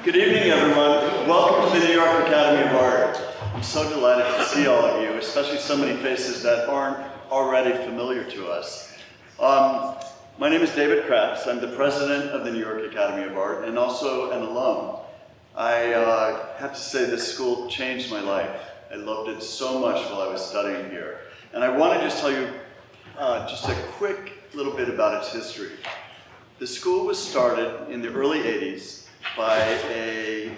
Good evening, everyone. Welcome to the New York Academy of Art. I'm so delighted to see all of you, especially so many faces that aren't already familiar to us. My name is David Katz. I'm the president of the New York Academy of Art and also an alum. I have to say this school changed my life. I loved it so much while I was studying here. And I want to just tell you just a quick little bit about its history. The school was started in the early 80s by a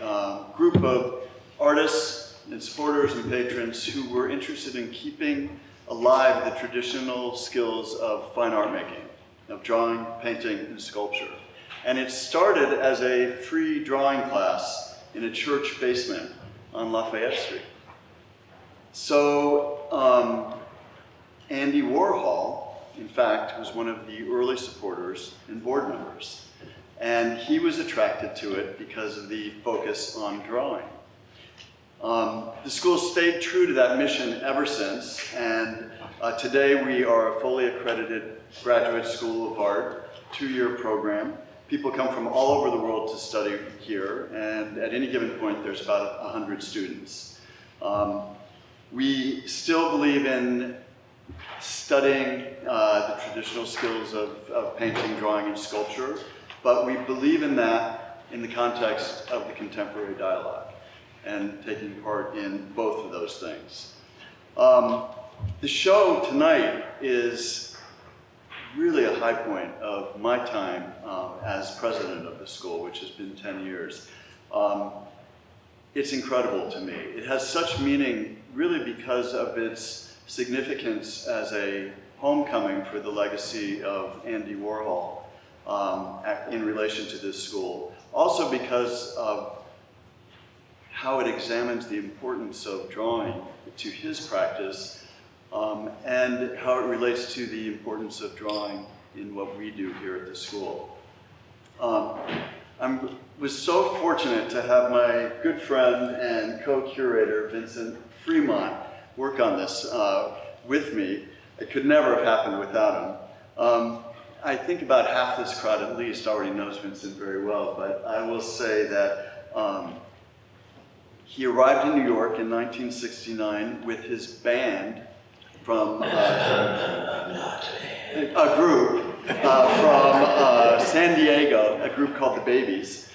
group of artists and supporters and patrons who were interested in keeping alive the traditional skills of fine art making, of drawing, painting, and sculpture. And it started as a free drawing class in a church basement on Lafayette Street. So Andy Warhol, in fact, was one of the early supporters and board members. And he was attracted to it because of the focus on drawing. The school stayed true to that mission ever since, and today we are a fully accredited graduate school of art, 2-year program. People come from all over the world to study here, and at any given point there's about 100 students. We still believe in studying the traditional skills of painting, drawing, and sculpture, but we believe in that in the context of the contemporary dialogue and taking part in both of those things. The show tonight is really a high point of my time as president of the school, which has been 10 years. It's incredible to me. It has such meaning really because of its significance as a homecoming for the legacy of Andy Warhol in relation to this school. Also because of how it examines the importance of drawing to his practice and how it relates to the importance of drawing in what we do here at the school. I was so fortunate to have my good friend and co-curator, Vincent Fremont, work on this with me. It could never have happened without him. I think about half this crowd at least already knows Vincent very well, but I will say that he arrived in New York in 1969 with his band from a group from San Diego, a group called the Babies.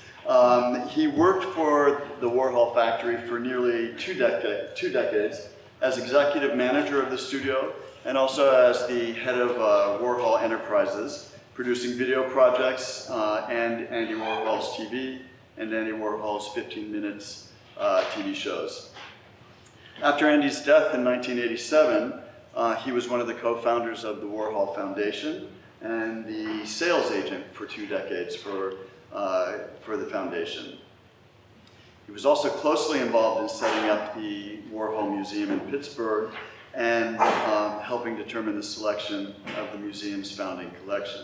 He worked for the Warhol factory for nearly two decades as executive manager of the studio and also as the head of Warhol Enterprises, producing video projects and Andy Warhol's TV and Andy Warhol's 15 Minutes TV shows. After Andy's death in 1987, he was one of the co-founders of the Warhol Foundation and the sales agent for 2 decades for the foundation. He was also closely involved in setting up the Warhol Museum in Pittsburgh and helping determine the selection of the museum's founding collection.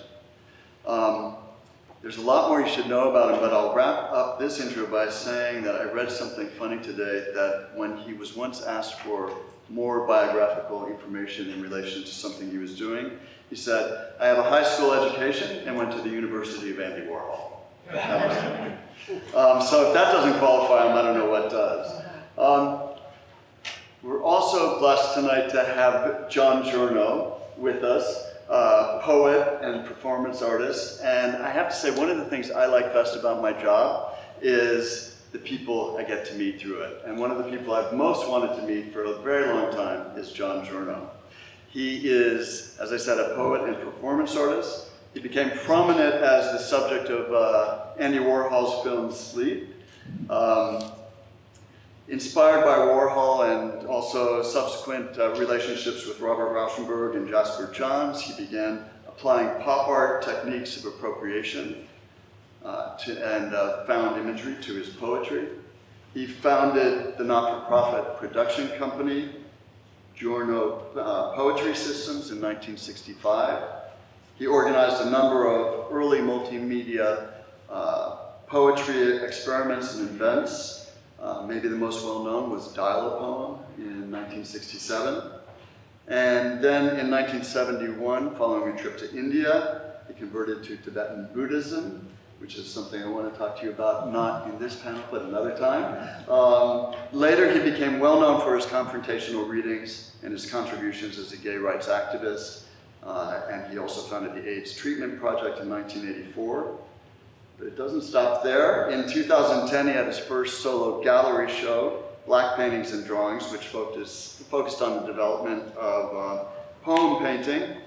There's a lot more you should know about him, but I'll wrap up this intro by saying that I read something funny today, that when he was once asked for more biographical information in relation to something he was doing, he said, "I have a high school education and went to the University of Andy Warhol." So if that doesn't qualify him, I don't know what does. We're also blessed tonight to have Giorno with us, poet and performance artist. And I have to say, one of the things I like best about my job is the people I get to meet through it. And one of the people I've most wanted to meet for a very long time is Giorno. He is, as I said, a poet and performance artist. He became prominent as the subject of Andy Warhol's film Sleep. Inspired by Warhol and also subsequent relationships with Robert Rauschenberg and Jasper Johns, he began applying pop art techniques of appropriation and found imagery to his poetry. He founded the not-for-profit production company, Giorno Poetry Systems, in 1965. He organized a number of early multimedia poetry experiments and events. Maybe the most well-known was Dial-A-Poem in 1967. And then in 1971, following a trip to India, he converted to Tibetan Buddhism, which is something I want to talk to you about, not in this panel, but another time. Later, he became well known for his confrontational readings and his contributions as a gay rights activist. And he also founded the AIDS Treatment Project in 1984. But it doesn't stop there. In 2010, he had his first solo gallery show, Black Paintings and Drawings, which focused on the development of poem painting.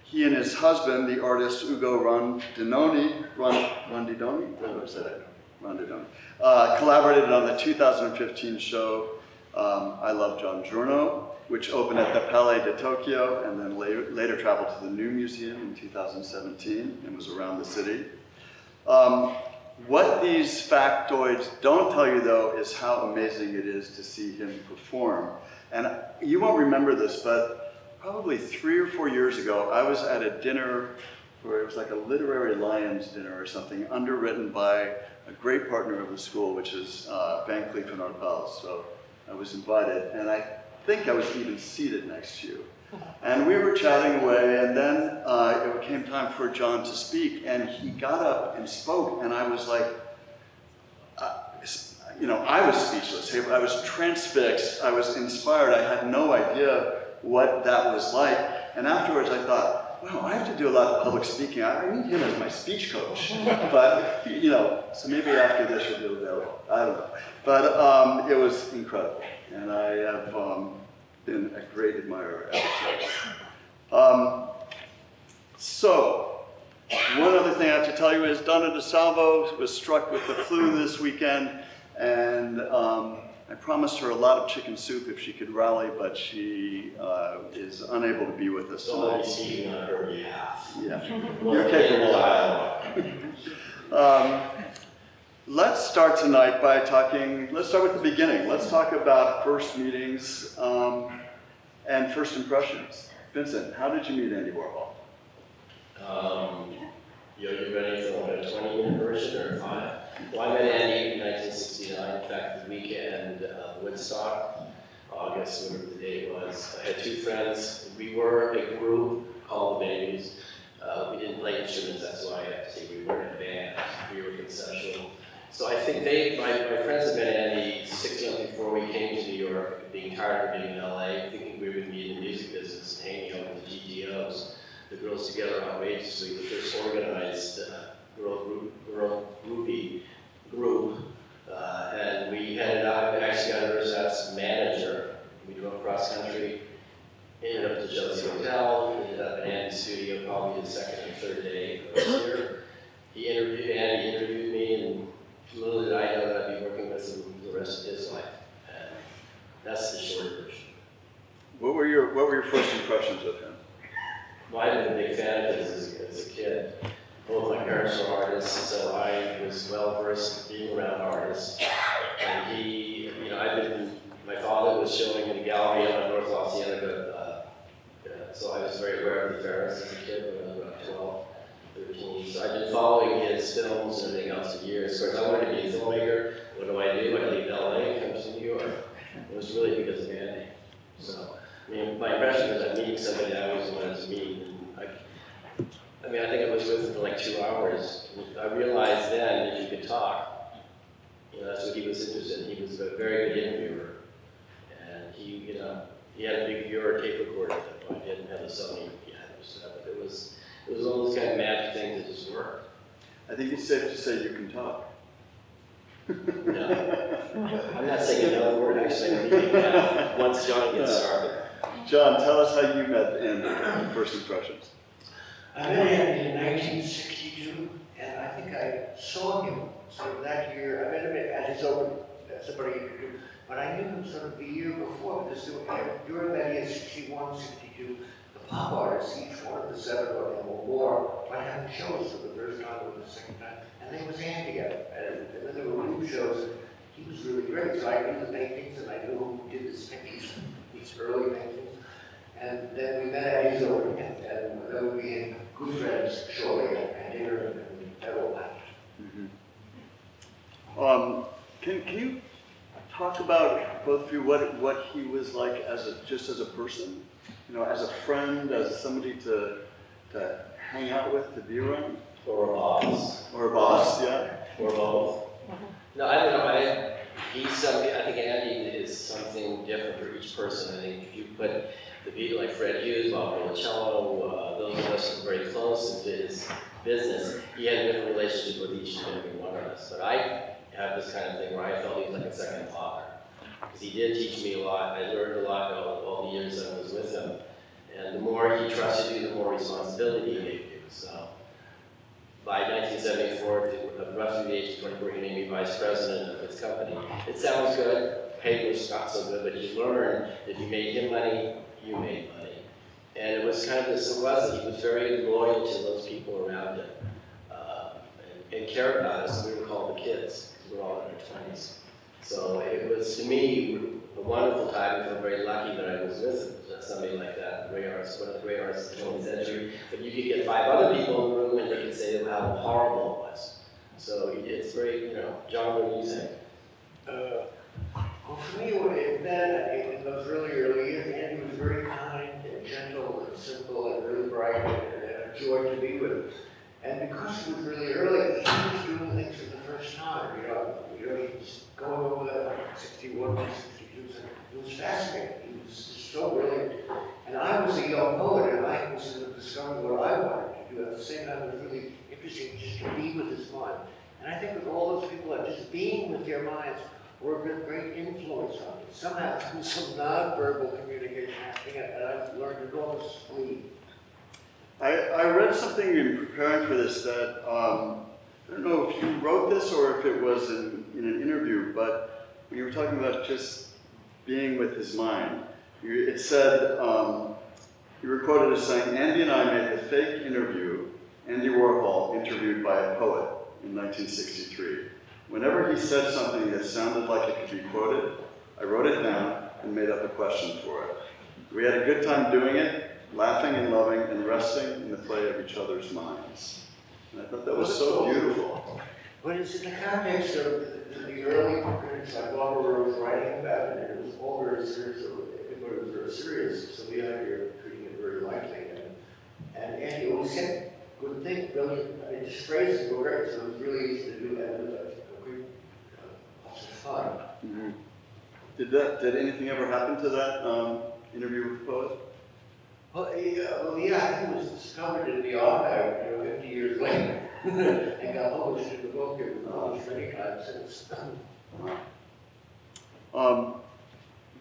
He and his husband, the artist Ugo Rondinoni, collaborated on the 2015 show, I Love Giorno, which opened at the Palais de Tokyo and then later traveled to the New Museum in 2017 and was around the city. What these factoids don't tell you, though, is how amazing it is to see him perform. And you won't remember this, but probably 3 or 4 years ago, I was at a dinner where it was like a literary Lions dinner or something, underwritten by a great partner of the school, which is Van Cleef & Arpels. So I was invited, and I think I was even seated next to you. And we were chatting away, and then it came time for John to speak, and he got up and spoke, and I was like, I was speechless. I was transfixed. I was inspired. I had no idea what that was like. And afterwards, I thought, wow, I have to do a lot of public speaking. I need him as my speech coach. But, so maybe after this you'll do available. I don't know. But it was incredible. And I have been a great admirer ever since. So, one other thing I have to tell you is Donna DeSalvo was struck with the flu this weekend, and I promised her a lot of chicken soup if she could rally, but she is unable to be with us tonight. So I'll be speaking on her behalf. Yeah, you're capable of. Let's start tonight by let's start with the beginning. Let's talk about first meetings and first impressions. Vincent, how did you meet Andy Warhol? You're ready for a 20-minute version or 5? Well, I met Andy in 1969. In fact, the weekend of Woodstock, August, whatever the date was. I had 2 friends. We were a group called the Babies. We didn't play instruments, that's why I have to say we weren't a band. We were conceptual. So I think my friends had met Andy 6 months before we came to New York, being tired of being in LA, thinking we would be in the music business, hanging out with the GTOs, the Girls Together Outrageously, the first organized girl groupie group. And we headed out, actually got her as manager. We drove cross country, ended up at the Chelsea Hotel, ended up at Andy's studio probably the 2nd or 3rd day I was here. Andy interviewed me, and little did I know that I'd be working with him the rest of his life. And that's the short version. What were your first impressions of him? Well, I've been a big fan of his as a kid. Both my parents were artists, so I was well versed being around artists. And he, my father was showing in a gallery on North La Cienega, so I was very aware of the Ferris as a kid when I was about 12. 13. So I've been following his films and everything else for years. Of course, I wanted to be a filmmaker. What do? I leave LA and come to New York. It was really because of Andy. So, my impression is that meeting somebody I always wanted to meet. And I think I was with him for like 2 hours. I realized then, if you could talk, that's what he was interested in. He was a very good interviewer. And he had a big viewer tape recorder at that point. He didn't have the Sony yet, but it was all those kind of magic things that just worked. I think it's safe to say you can talk. No. I'm not saying another word, actually. Once John gets started. John, tell us how you met Andy, first impressions. I met Andy in 1962, and I think I saw him sort of that year. I met him at his open, somebody introduced, but I knew him sort of the year before, because during that year, 61, 62, the pop artists, each one of the 7 of them or more, might have shows for the first time or the second time, and they was Andy together. And then there were group shows, and he was really great. So I knew the paintings, and I knew who did these early paintings. And then we met at his open, and then we became good friends shortly, and dinner and that all that. Can you talk about, both of you, what he was like just as a person? As a friend, as somebody to hang out with, to be around? Or a boss. Or a boss, yeah? Or both. No, I don't know. He's something. I think Andy is something different for each person. I think if you put the people like Fred Hughes, Bob Relicello, those of us who are very close into his business, he had a different relationship with each and every one of us. But I have this kind of thing where I felt he was like a second father. Because he did teach me a lot. I learned a lot all the years that I was with him. And the more he trusted you, the more responsibility he gave you. So by 1974, roughly the age of 24, he made me vice president of his company. It sounds good, paid was not so good, but you learn if you made him money, you made money. And it was kind of this, he was very loyal to those people around him and cared about us. We were called the kids, because we were all in our 20s. So it was, to me, a wonderful time. I feel very lucky that I was with somebody like that, one of the great artists of the 20th century. But you could get 5 other people in the room and they could say how horrible it was. So it's very, John, what do you think? Well, for me, then in those really early years, Andy was very kind and gentle and simple and really bright and a joy to be with. And because it was really early, he was doing things for the first time. He was going over that 61 to 62. It was fascinating. He was just so brilliant. And I was a young poet, and I was discovering what I wanted to do. At the same time, it was really interesting just to be with his mind. And I think with all those people, just being with their minds were a great influence on me. Somehow, through some nonverbal communication happening, and I've learned enormously. I read something in preparing for this that, I don't know if you wrote this or if it was in an interview, but when you were talking about just being with his mind, it said, you were quoted as saying, Andy and I made the fake interview, Andy Warhol interviewed by a poet in 1963. Whenever he said something that sounded like it could be quoted, I wrote it down and made up a question for it. We had a good time doing it, laughing and loving and resting in the play of each other's minds. And I thought that was so beautiful. But it's in the context of the early critics like Warhol was writing about it, and it was all very serious. Everybody was very serious, so the idea of treating it very lightly. And Andy always said good things, brilliant. I mean, his phrases were great, so it was really easy to do, and it was a great, lots of fun. Mm-hmm. Did anything ever happen to that interview with the poet? Well, yeah, I think it was discovered in the archive, 50 years later, and got published in the book. It was published many times since.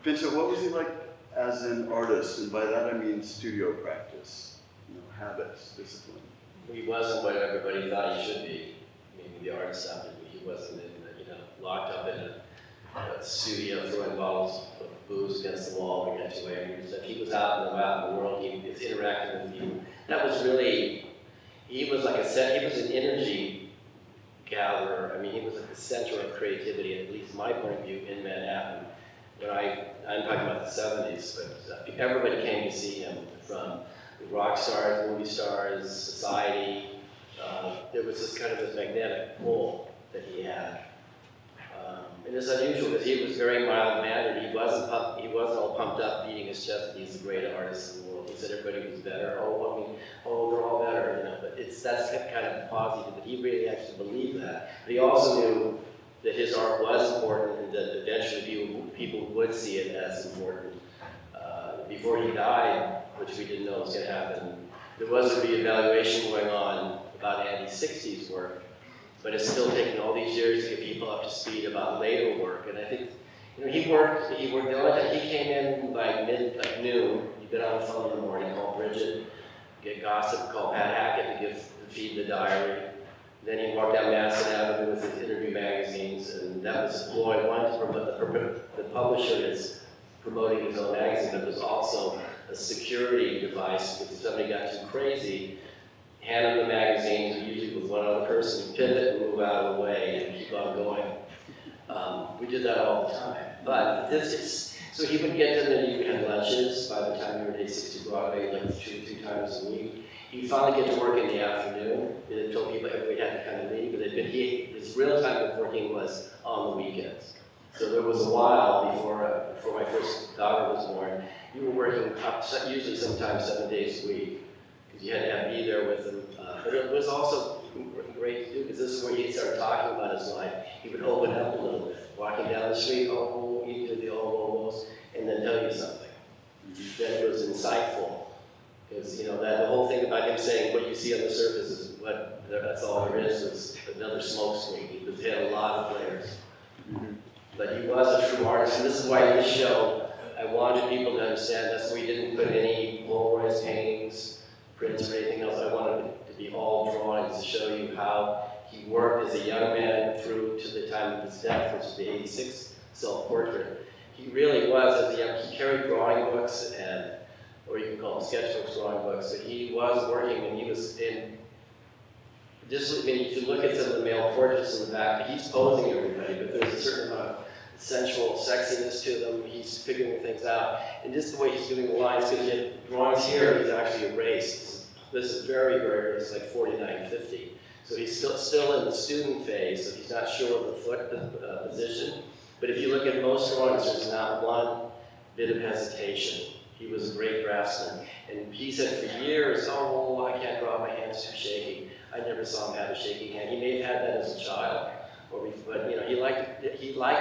Vincent, what was he like as an artist? And by that I mean studio practice, habits, discipline. He wasn't what everybody thought he should be. I mean, the artist out there, he wasn't locked up in a studio throwing bottles of booze against the wall to get away. He was out and about in the world. He was interacting with you. That was really, he was like he was an energy gatherer. I mean, he was like the center of creativity, at least my point of view, in Manhattan. When I'm talking about the 70s, but everybody came to see him, from rock stars, movie stars, society. There was this kind of this magnetic pull that he had. And it's unusual because he was very mild-mannered. He wasn't all pumped up, beating his chest that he's the greatest artist in the world. He said everybody was better. They're all better, But that's kind of positive. But he really actually believed that. But he also knew that his art was important and that eventually people would see it as important. Before he died, which we didn't know was going to happen, there was a reevaluation going on about Andy's 60s work. But it's still taken all these years to get people up to speed about later work. And I think, he worked the only time he came in by noon, he'd been on the phone in the morning, called Bridget, get gossip, call Pat Hackett to feed the diary. Then he walked down Madison Avenue with his interview magazines, and that was his ploy. One, the publisher is promoting his own magazine, but it was also a security device because if somebody got too crazy, hand him the magazines, usually with one other person, pivot and move out of the way and keep on going. We did that all the time. But so he would get to them and he would have lunches by the time we were at 60 Broadway, like 2 or 3 times a week. He'd finally get to work in the afternoon. He told people everybody had to kind of leave, but his real time of working was on the weekends. So there was a while before my first daughter was born, you were working usually sometimes 7 days a week. You had to be there with them. But it was also great to do, because this is where he'd start talking about his life. He would open up a little, walking down the street, oh, you do the almost, and then tell you something. Then it was insightful. Because, you know, that the whole thing about him saying what you see on the surface is what, that's all there is another smoke screen. He had a lot of layers. But he was a true artist, and this is why this show, I wanted people to understand that's why we didn't put any polarized paintings, prints, or anything else. I wanted it to be all drawings to show you how he worked as a young man through to the time of his death, which is the '86 self-portrait. He really was, as a young, he carried drawing books and, or you can call them sketchbooks, drawing books. So he was working, and he was in, just, I mean, if you look at some of the male portraits in the back, he's posing everybody, but there's a certain amount of sensual sexiness to them. He's figuring things out. And just the way he's doing the lines, because he had drawings here, he's actually erased. This is very, very, it's like 49-50. So he's still in the student phase, so he's not sure of the foot position. But if you look at most drawings, there's not one bit of hesitation. He was a great draftsman. And he said for years, oh, I can't draw, my hand's too shaky. I never saw him have a shaky hand. He may have had that as a child, but you know, he liked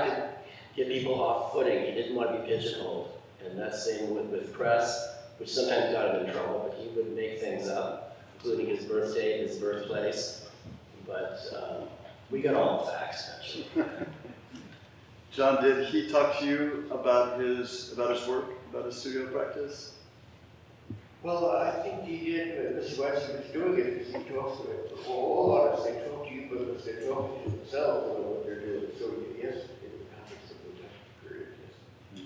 to get people off footing. He didn't want to be pigeonholed. And that's the same with press, which sometimes got him in trouble, but he would make things up, including his birthday, his birthplace. But we got all the facts, actually. John, did he talk to you about his work, about his studio practice? Well, I think he did. Mr. Weston was doing it because he talks to it. All artists, they talk to you because they're talking to themselves about what they're doing. So yes, in the context of the time period, yes.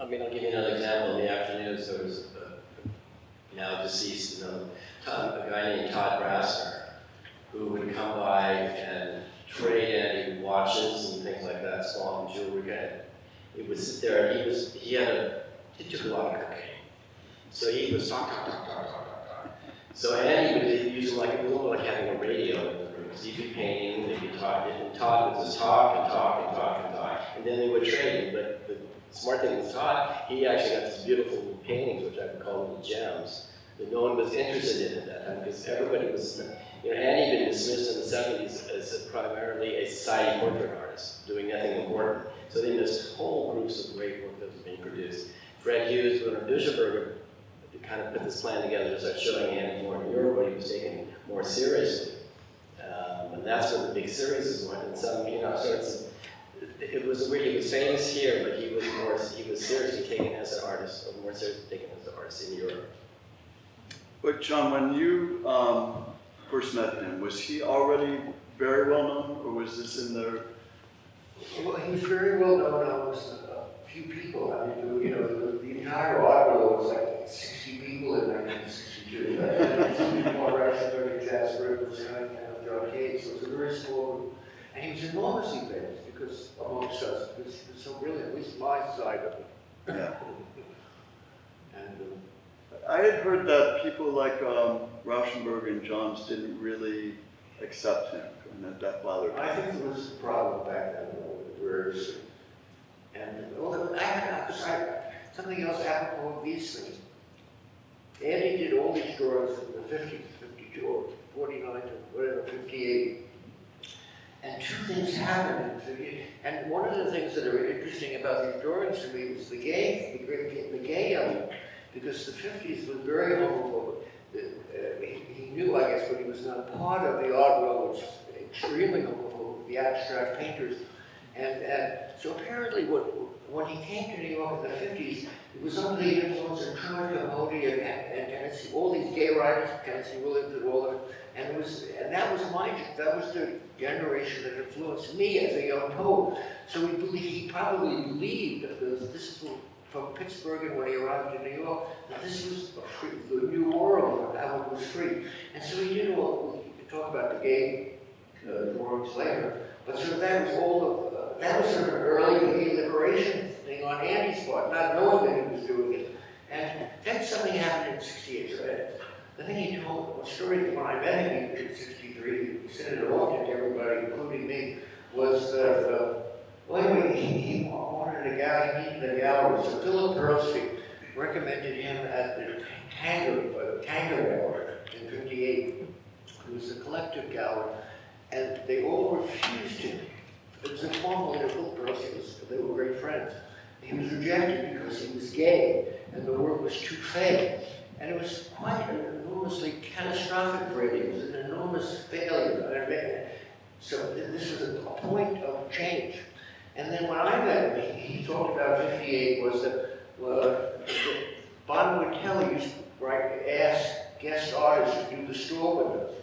I mean, I'll give you another example. In the afternoons, there was now deceased, you know, a guy named Todd Brassner, who would come by and trade Andy watches and things like that, small jewelry guy. He would sit there, and he took a lot of cocaine. So he was talk. So Andy would use him like, it was almost like having a radio in the room. Because he'd be painting, they'd be talking, and Todd would just talk and talk and talk and talk. And then they would trade. But the smart thing with Todd, he actually got these beautiful paintings, which I would call little gems, that no one was interested in at that time, because everybody was, you know, Andy had been dismissed in the '70s as primarily a society portrait artist, doing nothing important. So they missed whole groups of great work that was being produced. Fred Hughes, Werner Duschenberger, kind of put this plan together to start showing Andy more in Europe, what he was taking more seriously. And that's where the big series went. And some, you know, so it was weird. He was famous here, but he was seriously taken as an artist, or more seriously taken as an artist in Europe. But John, when you first met him, was he already very well known, or was this in there? Well, he was very well known amongst a few people. I mean, you know, the entire art world was like 60 people in 1962. Some people more Ratzenberg, Jasper, was kind of John Cage, so it was a very small group. And he was enormously famous because, amongst us, because he was so brilliant, at least my side of it. Yeah. And I had heard that people like Rauschenberg and Johns didn't really accept him, and that bothered me. I think there was a problem back then, where, and well, something else happened with these things. Andy did all these drawings from the 50s, 52, or 49 to whatever, 58. And two things happened. And one of the things that are interesting about these drawings to me was the gay element, because the 50s was very homophobic. He knew, I guess, when he was not part of the art world, which was extremely homophobic, the abstract painters. And so apparently when he came to New York in the 50s, it was under the influence of Truman Capote and Tennessee, all these gay writers, Tennessee Williams and all of it. And that was the generation that influenced me as a young poet. So he probably believed that this is from Pittsburgh, and when he arrived in New York, that this was the new world, how it was free. And so he did all, we could talk about the gay drawings later, but so that was all of, that was sort of an early gay liberation thing on Andy's part, not knowing that he was doing it. And then something happened in '68. So the thing he told, a story that when I met him in '63, he said it often to everybody, including me, was that, well, anyway, he wanted he needed a gallery. So Philip Pearlstein recommended him at the Tango Gallery in '58. It was a collective gallery, and they all refused him. It was a formal little process. They were great friends. He was rejected because he was gay, and the work was too fake. And it was quite enormously catastrophic for him. It was an enormous failure. So this was a point of change. And then when I met him, he talked about 58 was that Bob would tell he used to ask guest artists to do the store windows.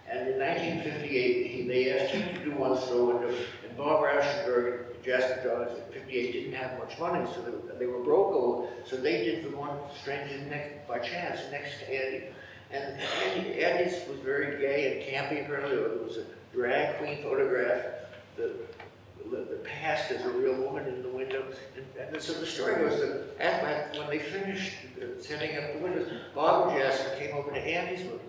And in 1958, they asked him to do one store window, and Bob Rauschenberg and Jasper Johns at 58 didn't have much money, so they were broke, so they did the one Stranger next, by chance, next to Andy. And Andy's was very gay and campy, apparently. There was a drag queen photograph, the past as a real woman in the window. And so the story goes that when they finished setting up the windows, Bob and Jasper came over to Andy's room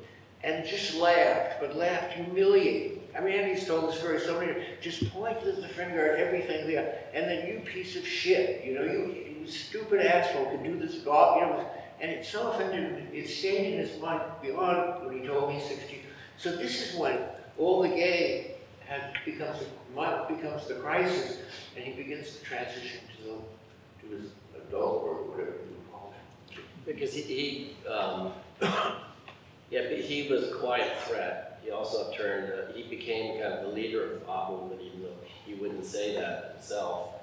and just laughed, but laughed humiliating. I mean, Andy's told the story so many, just pointed the finger at everything there, and then you piece of shit, you know, you stupid asshole could do this golf, you know, and it so offended him, it stayed in his mind beyond when he told me 60. So this is when all the gay becomes the crisis, and he begins to transition to his adult or whatever you call it. Because but he was quite a threat. He also turned, he became kind of the leader of pop movement, even though he wouldn't say that himself.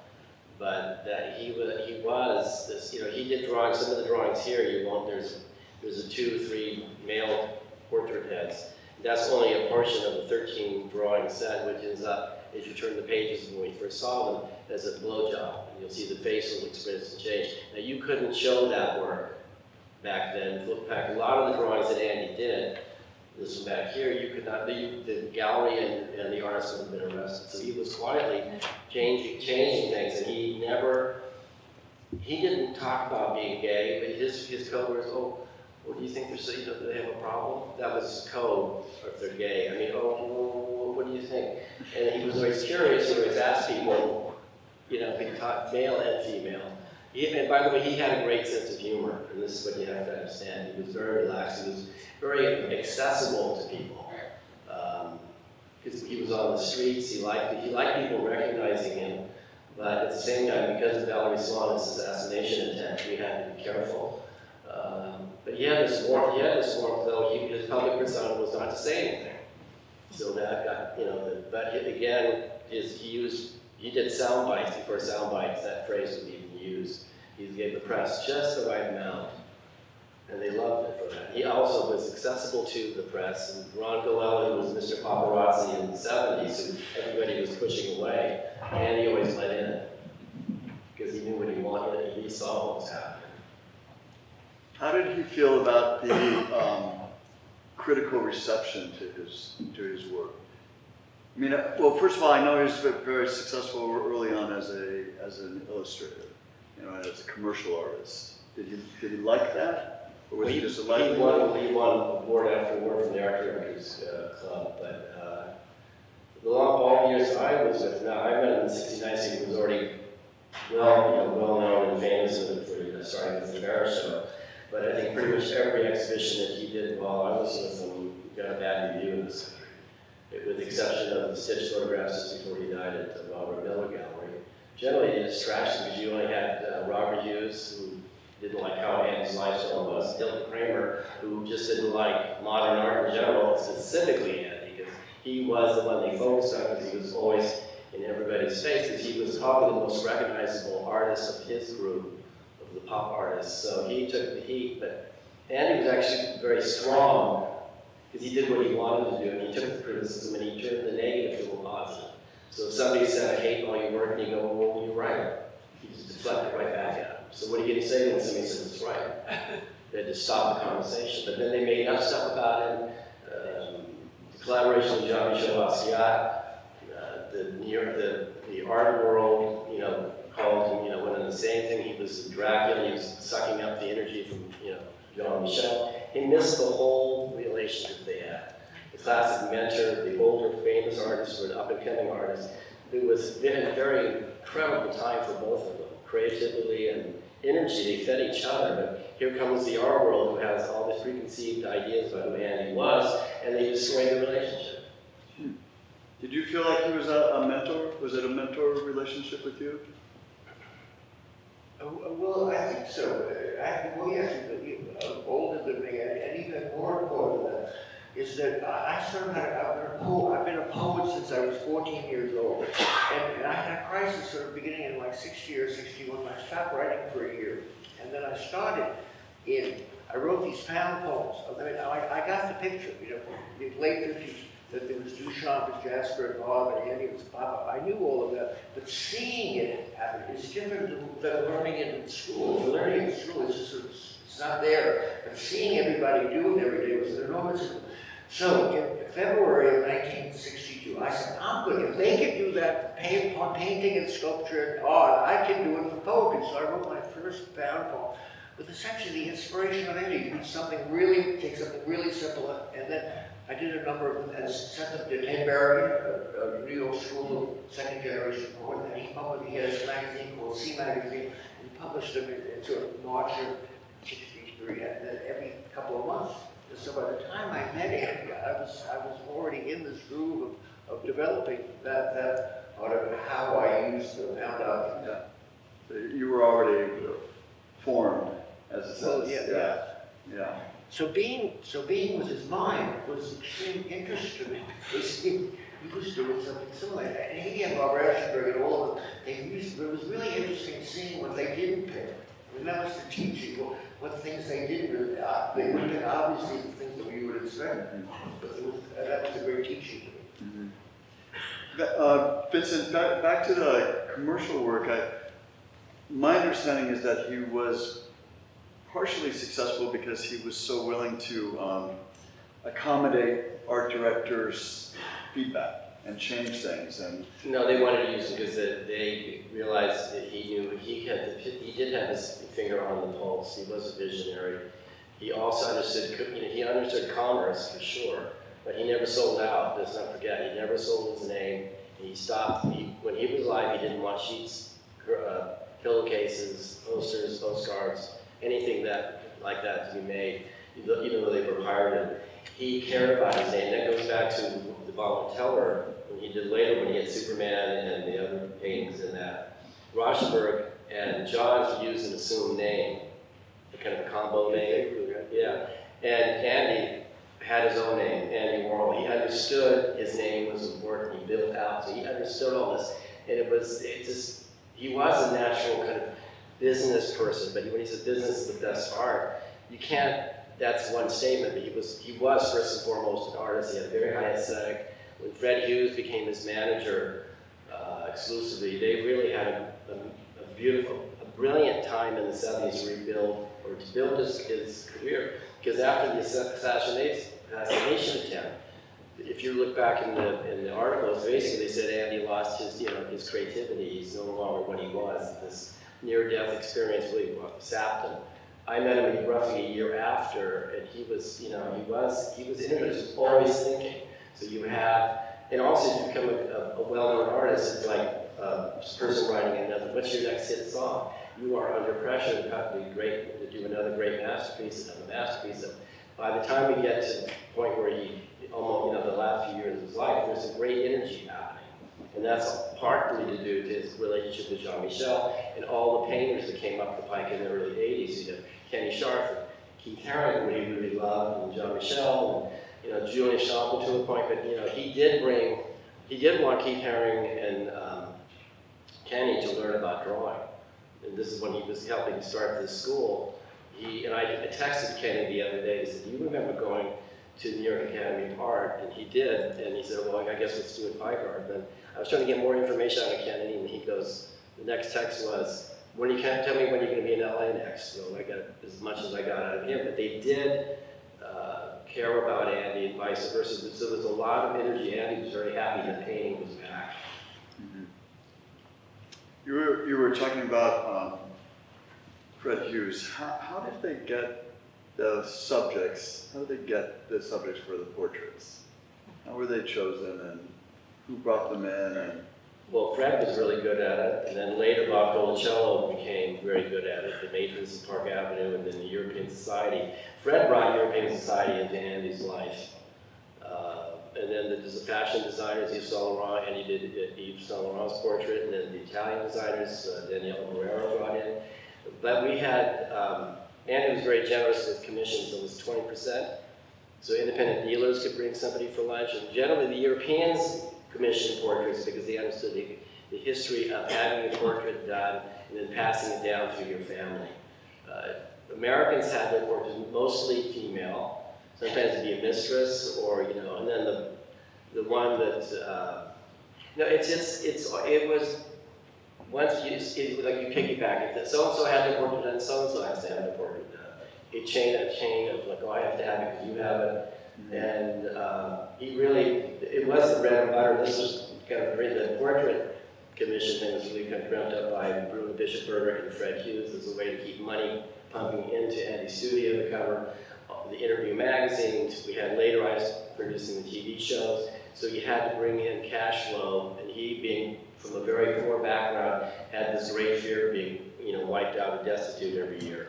But that he was this, you know, he did drawings, some of the drawings here, there's a 2-3 male portrait heads. That's only a portion of the 13 drawing set, which ends up, as you turn the pages when we first saw them, as a blowjob. You'll see the facial expression change. Now you couldn't show that work back then. Look back, a lot of the drawings that Andy did, this one back here, you could not, the gallery and the artist would have been arrested. So he was quietly changing things, and he didn't talk about being gay, but his co-workers, well, do you think they have a problem? That was his code, or if they're gay. I mean, what do you think? And he was always curious, he always asked people, you know, if he taught male and female. And by the way, he had a great sense of humor, and this is what you have to understand. He was very relaxed, he was very accessible to people. Because he was on the streets, he liked people recognizing him, but at the same time, because of Valerie Swan's assassination attempt, we had to be careful. But he had this warmth, though his public persona was not to say anything. So that got, you know, but again, he did sound bites before sound bites, that phrase was even used. He gave the press just the right amount, and they loved it for that. He also was accessible to the press, and Ron Goel, who was Mr. Paparazzi in the 70s, who everybody was pushing away, and he always let in, because he knew what he wanted, and he saw what was happening. How did he feel about the critical reception to his work? I mean, well, first of all, I know he was very successful early on as an illustrator, you know, as a commercial artist. Did he like that, or was he just a lightly? He won award after award from the Art Directors Club, but all the years I was with him, now I met him in '69, so he was already well known and famous for starting with the Ferris show. But I think pretty much every exhibition that he did while I was with him got a bad review in this country. With the exception of the stitched photographs just before he died at the Robert Miller Gallery. Generally, they just trashed him because you only had Robert Hughes, who didn't like how Andy's lifestyle was, Dylan Kramer, who just didn't like modern art in general, specifically Andy, because he was the one they focused on because he was always in everybody's face, because he was probably the most recognizable artist of his group, of the pop artists. So he took the heat, but Andy was actually very strong, because he did what he wanted to do, and he took the criticism and he turned the negative to a positive. So if somebody said, I hate all your work, and you go, well, you're right. You just deflect it right back at him. So what are you going to say when somebody says it's right? They had to stop the conversation. But then they made up stuff about him. The collaboration with Jean-Michel Basquiat, the art world, called him, went on the same thing. He was in Dracula. He was sucking up the energy from, Jean-Michel. He missed the whole relationship they had. The classic mentor, the older famous artists, or the up-and-coming artists. It was a very incredible time for both of them, creatively and energy, they fed each other, but here comes the art world who has all these preconceived ideas about who Andy was, and they destroyed the relationship. Did you feel like he was a mentor? Was it a mentor relationship with you? Well, I think so. Well, yes, older than me, and even more important than that, is that I sort of I've been a poet since I was 14 years old. And I had a crisis sort of beginning in like 60 or 61 when I stopped writing for a year. And then I started I wrote these found poems. I mean, I got the picture, in the late 50s, that there was Duchamp and Jasper and Bob and Andy was Bob. I knew all of that. But seeing it is different than learning it in school. Learning in school is just sort of, it's not there. But seeing everybody do it every day was an enormous. So in February of 1962, I said, I'm good. If they can do that painting and sculpture and art, I can do it for poetry. So I wrote my first found poem with essentially the inspiration of Andy. Take something really simple, and then I did a number of them and sent them to Ted Barry, a New York School second generation poet, and he had a magazine called C Magazine, and he published them in sort of March of '63, and then every couple of months. So by the time I met him, I was already in this groove of developing that part of how I used the found out. Yeah. So you were already formed as a sense. Well, yeah. So being with his mind was extreme interest to me because he was doing something similar. And he and Bob Rauschenberg and all of them, it was really interesting seeing what they didn't pick. I mean, that was the teaching, what things they didn't really, they would pick obviously the things that we would expect, but that was a great teaching to me. Vincent, back to the commercial work, my understanding is that he was partially successful because he was so willing to accommodate art directors' feedback and change things. And No, they wanted to use him because they realized that he knew he did have his finger on the pulse. He was a visionary. He also understood, he understood commerce for sure, but he never sold out. Let's not forget, he never sold his name. He stopped. When he was alive, he didn't want sheets, pillowcases, posters, postcards, anything like that to be made, even though they were pirated. He cared about his name. That goes back to the Volunteller, when he did later, when he had Superman and the other paintings in that. Rauschenberg and Johns used an assumed name, a kind of a combo name. Yeah. And Andy had his own name, Andy Warhol. He understood his name was important. He built out, so he understood all this. And he was a natural kind of business person, but when he says business is the best art, you can't, that's one statement, but he was first and foremost an artist. He had a very high aesthetic. When Fred Hughes became his manager exclusively, they really had a brilliant time in the 70s to rebuild, or to build his career. Because after the assassination attempt, if you look back in the articles, basically they said Andy lost his creativity. He's no longer what he was. This near-death experience really sapped him. I met him roughly a year after, and he was interested, always thinking. So you have, and also to become a well-known artist, it's like a person writing another, what's your next hit song? You are under pressure to do another great masterpiece, another masterpiece. And by the time we get to the point where he, almost, the last few years of his life, there's a great energy happening. And that's partly to do with his relationship with Jean-Michel and all the painters that came up the pike in the early 80s. You had Kenny Scharf and Keith Haring, who he really loved, and Jean-Michel, and Julian Chample to a point, but he did want Keith Haring and Kenny to learn about drawing. And this is when he was helping to start this school. I texted Kenny the other day, I said, do you remember going to the New York Academy of Art? And he did, and he said, well, I guess let's do it Figart. Then I was trying to get more information out of Kennedy, and he goes, the next text was, when you can't tell me when you're going to be in LA next. So I got as much as I got out of him, but they did care about Andy and vice versa. So there's a lot of energy. Andy was very happy that painting was back. Mm-hmm. You were talking about Fred Hughes. How did they get the subjects? How did they get the subjects for the portraits? How were they chosen, and who brought them in? And Well, Fred was really good at it, and then later Bob Dolicello became very good at it, the matrons of Park Avenue and then the European Society. Fred brought European Society into Andy's life. And then there's the fashion designers, Yves Saint Laurent, and he did Yves Saint Laurent's portrait, and then the Italian designers, Daniele Morero brought in. But we had, Andy was very generous with commissions, it was 20%. So independent dealers could bring somebody for lunch, and generally the Europeans commissioned portraits because they understood the history of having a portrait done and then passing it down through your family. Americans had their portraits mostly female. Sometimes it'd be a mistress, or you know, and then the one that no, it was once you like you piggyback it. So and so had their portrait done, so and so has to have their portrait done. A chain of like, oh, I have to have it because you have it, and he really it was the bread and butter. This was kind of the portrait commission thing was really kind of dreamt up by Bruno Bishopberger and Fred Hughes as a way to keep money pumping into Andy's studio to cover the interview magazines. We had later I was producing the TV shows, so you had to bring in cash flow, and he, being from a very poor background, had this great fear of being, you know, wiped out or destitute every year.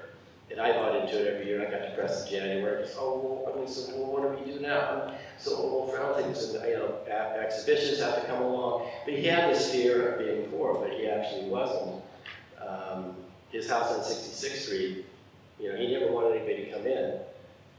And I bought into it every year. I got to press in January. Oh, well, I mean, so well, what do we do now? So, well, for other things, you know, exhibitions have to come along. But he had this fear of being poor, but he actually wasn't. His house on 66th Street, you know, he never wanted anybody to come in,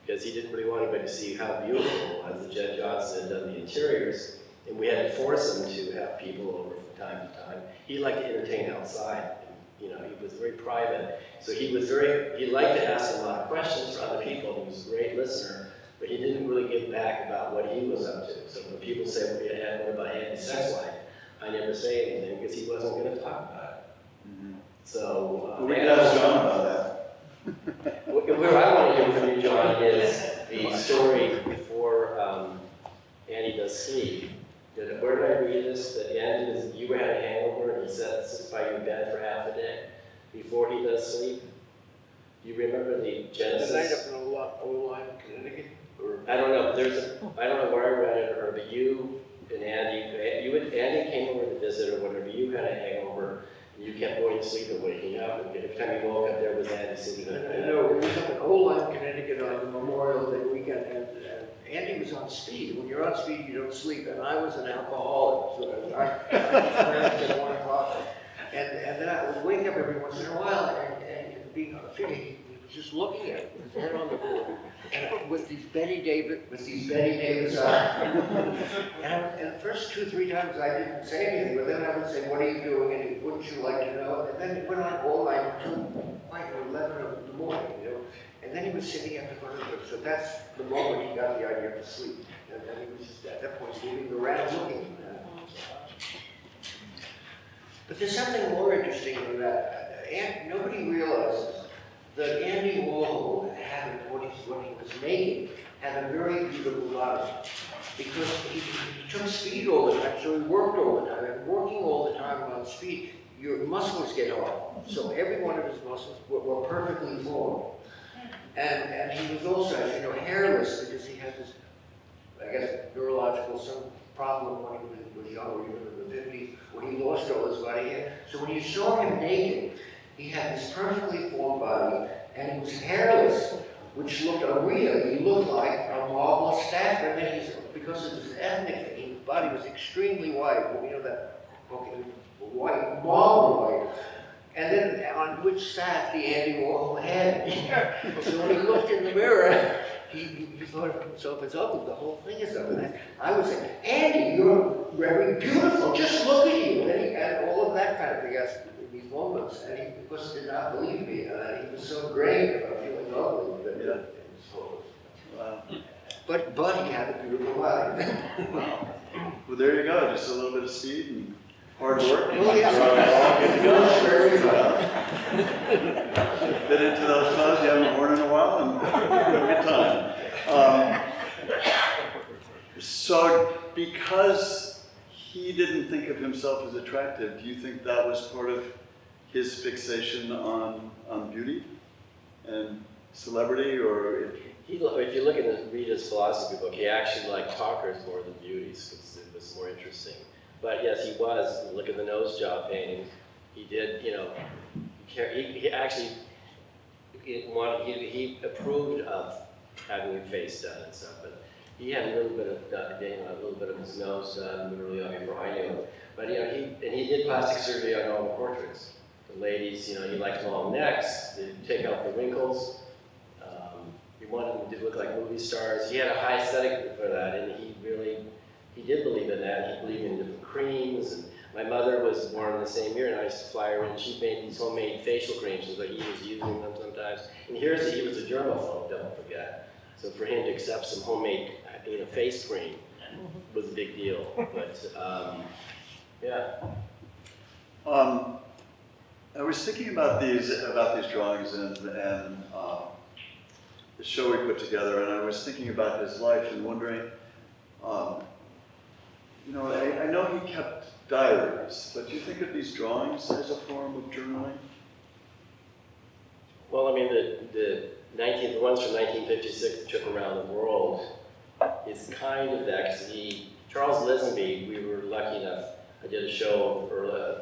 because he didn't really want anybody to see how beautiful it was. The Jed Johnson had done the interiors, and we had to force him to have people over from time to time. He liked to entertain outside. And, you know, he was very private, so he liked to ask a lot of questions for other people. He was a great listener, but he didn't really give back about what he was up to. So when people say, well, what about Andy's sex life? I never say anything because he wasn't going to talk about it. Mm-hmm. So we could ask John about that. Where I want to hear from you, John, is the story before Andy does sleep. Where did I read this? That Andy you had a hangover and he sits by your bed for half a day before he does sleep. Do you remember the genesis? The night up in Old Line, Connecticut? I don't know. I don't know where I read it, or but you and Andy came over to visit, or whenever you had a hangover. You kept going to sleep and waking up, and every time you woke up, there was Andy sitting in bed. No, we was up in Old Line, Connecticut on the Memorial Day weekend, and Andy was on speed. When you're on speed, you don't sleep, and I was an alcoholic, so I at 1 o'clock, and then I would wake up every once in a while, and being feeling, he was just looking at it, with his head on the board, and with these Betty Davis eyes. And the first 2-3 times I didn't say anything, but then I would say, what are you doing, and wouldn't you like to know? And then it went on all night until like 11 in the morning, you know. And then he was sitting at the front of the book, so that's the moment he got the idea to sleep. And then he was just, at that point, moving around looking. But there's something more interesting than that. Nobody realizes that Andy Warhol had what he was making had a very beautiful body, because he took speed all the time, so he worked all the time. And working all the time on speed, your muscles get hard. So every one of his muscles were perfectly formed. And he was also, as you know, hairless, because he had this, I guess, neurological some problem when he was younger, even in the 50s, where he lost all his body hair. So when you saw him naked, he had this perfectly formed body, and he was hairless, which looked unreal. He looked like a marble statue. And then because of his ethnic thing, his body was extremely white. You know, that white, marble white. And then on which sat the Andy Warhol head. So when he looked in the mirror, he thought of himself as ugly. The whole thing is ugly. I would say, Andy, you're very beautiful. Just look at you. And all of that kind of thing. These moments, and he, of course, did not believe me, and he was so great about feeling ugly that it was wow. But he had a beautiful body. Wow. Well, there you go, just a little bit of speed and hard work. Well, yeah. All good to go. Very well. Fit into those clothes you haven't worn in a while, and have a good time. So, because he didn't think of himself as attractive, do you think that was part of his fixation on beauty and celebrity, or? If you look at read his philosophy book, he actually liked talkers more than beauties, because it was more interesting. But yes, he was. Look at the nose job painting. He did, you know, he actually he approved of having your face done and stuff, but he had a little bit of a little bit of his nose done early on before I knew him. But you know, he did plastic surgery on all the portraits. The ladies, you know, he liked long necks. They take out the wrinkles. He wanted them to look like movie stars. He had a high aesthetic for that, and he did believe in that. He believed in different creams. And my mother was born in the same year, and I used to fly her in. She made these homemade facial creams, so he was using them sometimes. And he was a germaphobe, don't forget. So for him to accept some homemade, you know, face cream was a big deal. But yeah. I was thinking about these drawings and the show we put together, and I was thinking about his life and wondering, you know, I know he kept diaries, but do you think of these drawings as a form of journaling? Well, I mean, the ones from 1956, the trip around the world, is kind of that, because Charles Lisenby, we were lucky enough, I did a show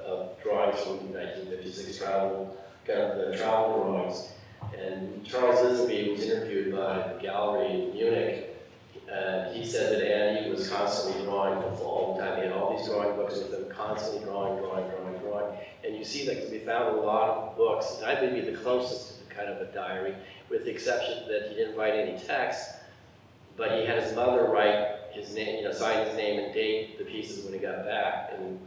of drawings from 1956, travel drawings, and Charles Lisenby was interviewed by the gallery in Munich, and he said that Andy was constantly drawing all the time. He had all these drawing books with him, constantly drawing. And you see that we found a lot of books, and I believe the closest to kind of a diary, with the exception that he didn't write any text, but he had his mother write his name, you know, sign his name and date the pieces when he got back. And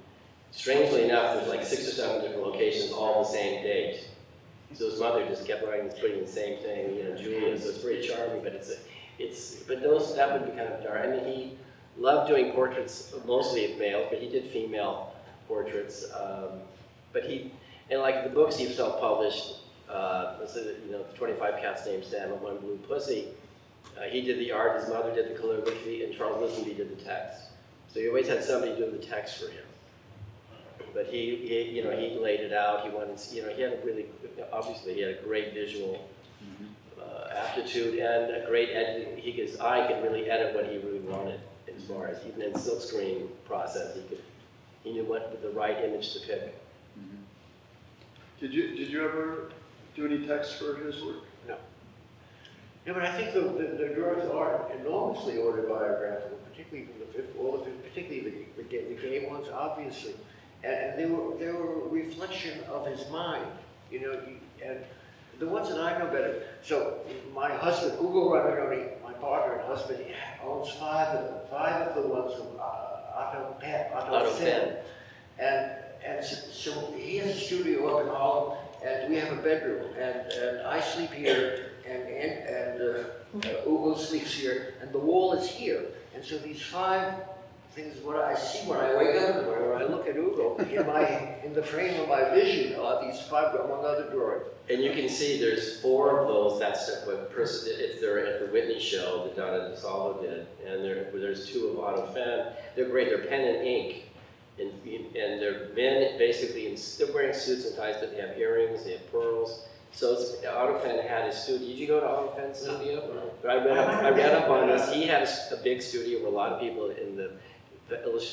strangely enough, there's like 6 or 7 different locations, all the same date. So his mother just kept writing, putting the same thing, you know, Julia. So it's very charming, but that would be kind of dark. I mean, he loved doing portraits, mostly of males, but he did female portraits. And like the books he self-published, you know, the 25 Cats Named Sam and One Blue Pussy. He did the art, his mother did the calligraphy, and Charles Lisenby did the text. So he always had somebody doing the text for him. But he laid it out. He wanted, you know, he had obviously he had a great visual aptitude and a great editing. His eye could really edit what he really wanted, as far as even in silkscreen process, he knew what the right image to pick. Did you ever do any text for his work? No. No, but I think the drawings are enormously autobiographical, particularly particularly the gay ones, obviously, and they were a reflection of his mind, you know. And the ones that I know better. So my husband, Ugo Ramironi, my partner and husband, owns 5 of them. 5 of the ones from Otto Fenn, and so he has a studio up in Harlem, and we have a bedroom, and I sleep here. And Ugo sleeps here, and the wall is here. And so these 5 things, what I see when I wake up in the morning, when I look at Ugo, in the frame of my vision are these 5, among other drawings. And you can see there's 4 of those. That's what they're at the Whitney show that Donna DeSalvo did, and there's 2 of Otto Fenn. They're great. They're pen and ink, and they're men basically. They're wearing suits and ties, but they have earrings. They have pearls. So Otto Fenn had his studio. Did you go to Otto Fenn's studio? No. I read up on this. He had a big studio where a lot of people in the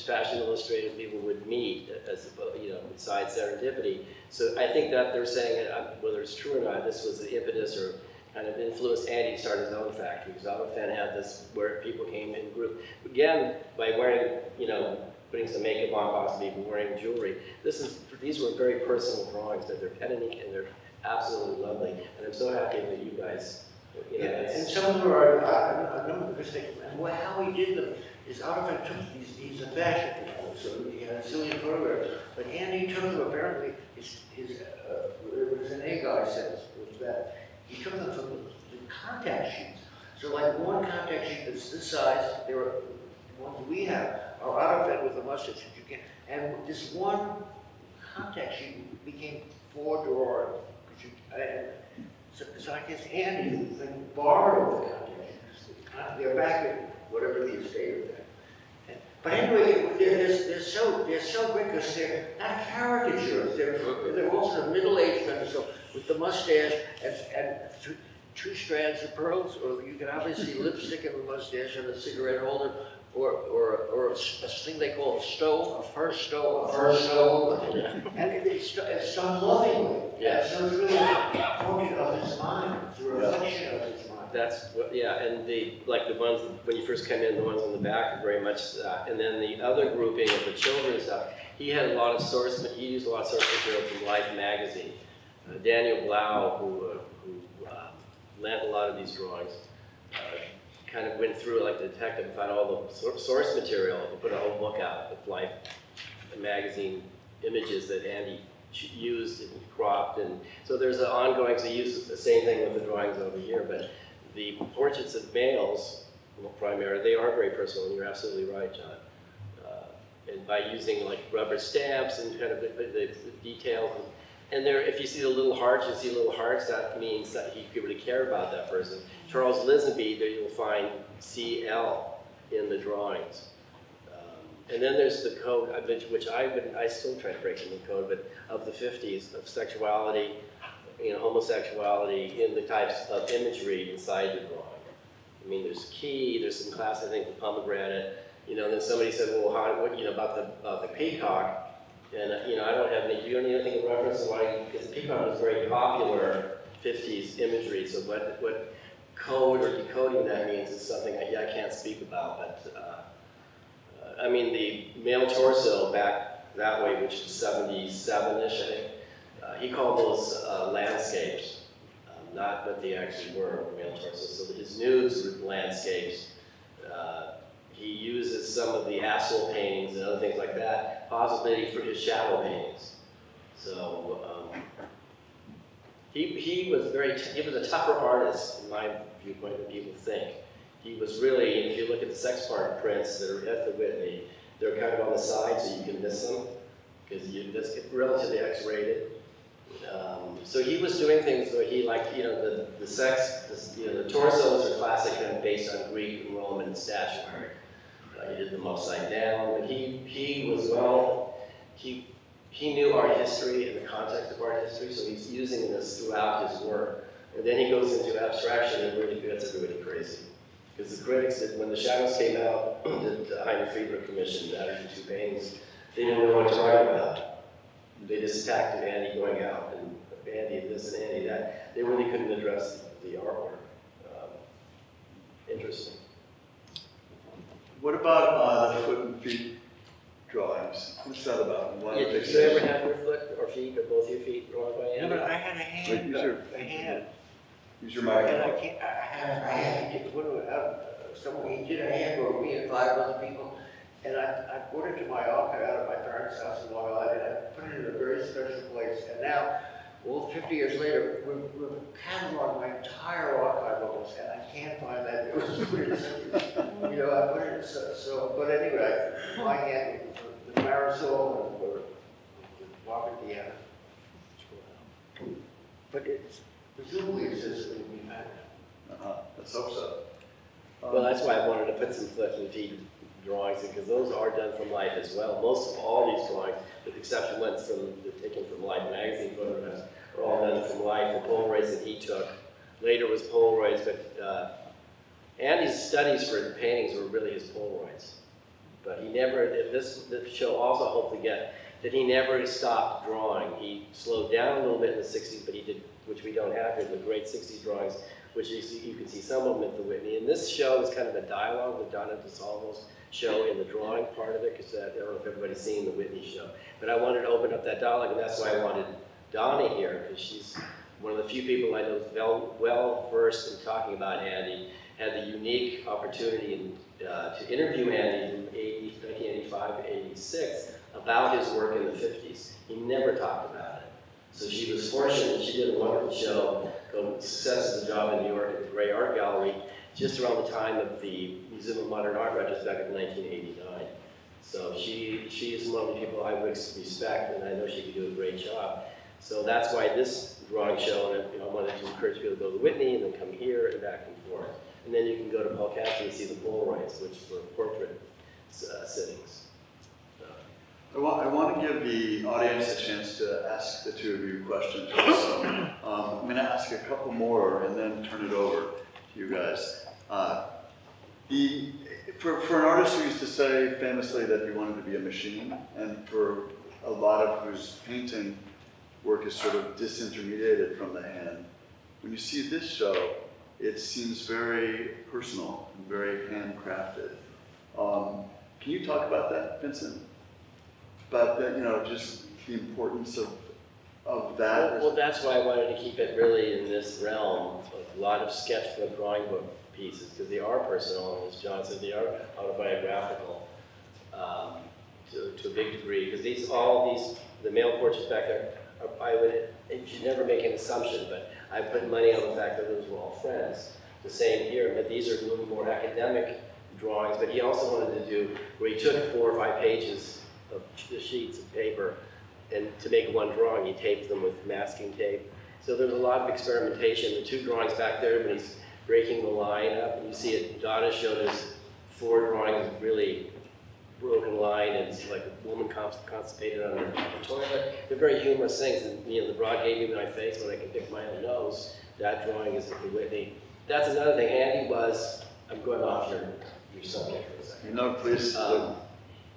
fashion illustrated people would meet, as you know, besides serendipity. So I think that they're saying, whether it's true or not, this was the impetus or kind of influenced Andy to start his own factory, because Otto Fenn had this where people came in group. Again, by wearing, you know, putting some makeup on, possibly wearing jewelry. These were very personal drawings. They're pen and ink, and they're absolutely lovely, and I'm so happy that you guys, you know, and some of them are a number of mistakes. And how he did them is Otto Fenn took he's a fashion designer, so he had a zillion photographs. But Andy took them apparently. It was an egg guy says was that he took them from the contact sheets. So like one contact sheet that's this size, there are the ones we have are Otto Fenn with a mustache that you can, and this one contact sheet became 4 drawings. So I guess Andy then borrowed the contact. They're back at whatever the estate of that. But anyway, they're so great because they're not caricatures. They're also middle-aged men, so with the mustache and 2 strands of pearls, or you can obviously lipstick and a mustache and a cigarette holder. or a thing they call a stove, a first stove, and it's done lovingly. Yeah. So it's really a function of his mind, it's a reflection of his mind. That's what, yeah, and like the ones, when you first came in, the ones on the back are very much that. And then the other grouping of the children's stuff, he had a lot of he used a lot of source material from Life magazine. Daniel Blau, who lent a lot of these drawings, kind of went through like the detective and found all the source material and put a whole book out with Life magazine images that Andy used and cropped. And so there's an ongoing, so he used the same thing with the drawings over here, but the portraits of males, primarily, they are very personal, and you're absolutely right, John. And by using like rubber stamps and kind of the details, and there, if you see the little hearts, you see little hearts, that means that he really cared about that person. Charles Lisenby, there you'll find CL in the drawings. And then there's the code, which I still try to break in the code, but of the 50s, of sexuality, homosexuality in the types of imagery inside the drawing. I mean, there's key, there's some class, I think, the pomegranate. Then somebody said, well, about the peacock, and I don't have any. Do you know anything in reference to why? Because the peacock was very popular 50s imagery. So what code or decoding that means is something I can't speak about. But I mean, the male torso back that way, which is 77-ish, I think. He called those landscapes, not what they actually were, male torsos. So his nudes were landscapes. He uses some of the asphalt paintings and other things like that, possibly for his shadow paintings. So he was a tougher artist, in my viewpoint, than people think. He was really, if you look at the sex part prints that are at the Whitney, they're kind of on the side so you can miss them, because it's relatively X-rated. So he was doing things where he liked, the sex, the torsos are classic, kind of based on Greek and Roman statuary. He did them upside down, but he was he knew art history and the context of art history, so he's using this throughout his work. And then he goes into abstraction and really gets everybody crazy. Because the critics, when the Shadows came out, the Heiner Friedrich Commission added the 2 paintings, they didn't know what to write about. They just attacked Andy going out, and Andy this and Andy that. They really couldn't address the artwork. Interesting. What about the foot and feet drawings? What's that about? Why Did you ever have your foot or feet or both your feet drawn by Andy? No, but I had a hand. Use your And microphone. I had someone, he did a hand for me and 5 other people, and I brought it to my archive out of my parents' house in Long Island, and I put it in a very special place. And now, well, 50 years later, we've cataloged my entire archive almost, and I can't find that. It was weird. I put it so. But anyway, my hand, the Marisol and the Robert Deanna. But it's presumably exists when we found it. Let's hope so. Well, that's why I wanted to put some foot and feet drawings, because those are done from life as well. Most of all these drawings, with the exception of ones taken from Life magazine photographs, are all done from life. The Polaroids that he took later was Polaroids, but Andy's studies for the paintings were really his Polaroids. But he never, this show also hopefully get that he never stopped drawing. He slowed down a little bit in the 60s, but he did, which we don't have here, the great 60s drawings, which you can see some of them at the Whitney. And this show is kind of a dialogue with Donna DeSalvo's show in the drawing part of it, because I don't know if everybody's seen the Whitney show. But I wanted to open up that dialogue, and that's why I wanted Donnie here, because she's one of the few people I know well versed in talking about Andy, had the unique opportunity to interview Andy in 1985 to 86 about his work in the 50s. He never talked about it. So she was fortunate, she did a wonderful show called Success is a Job in New York at the Gray Art Gallery, just around the time of the Museum of Modern Art retrospective in 1989. So she is one of the people I would respect, and I know she could do a great job. So that's why this drawing show, and I wanted to encourage people to go to Whitney and then come here and back and forth. And then you can go to Paul Katz and see the Polaroids, which were portrait sittings. I want to give the audience a chance to ask the 2 of you questions also. I'm going to ask a couple more and then turn it over to you guys. For an artist who used to say famously that he wanted to be a machine, and for a lot of whose painting work is sort of disintermediated from the hand, when you see this show, it seems very personal and very handcrafted. Can you talk about that, Vincent? About that, just the importance of that? Well, that's why I wanted to keep it really in this realm, a lot of sketchbook drawing book pieces, because they are personal, and as John said, they are autobiographical to a big degree, because the male portraits back there, you should never make an assumption, but I put money on the fact that those were all friends. The same here, but these are a little more academic drawings, but he also wanted to do, where he took 4 or 5 pages of the sheets of paper, and to make one drawing, he taped them with masking tape. So there's a lot of experimentation. The 2 drawings back there, when he's breaking the line up, and you see it, Donna showed us 4 drawings of really broken line, and it's like a woman constipated on the toilet. They're very humorous things, and the broad gave me my face when I can pick my own nose. That drawing is at the Whitney. That's another thing. Andy was, I'm going off your subject for a second. No, please.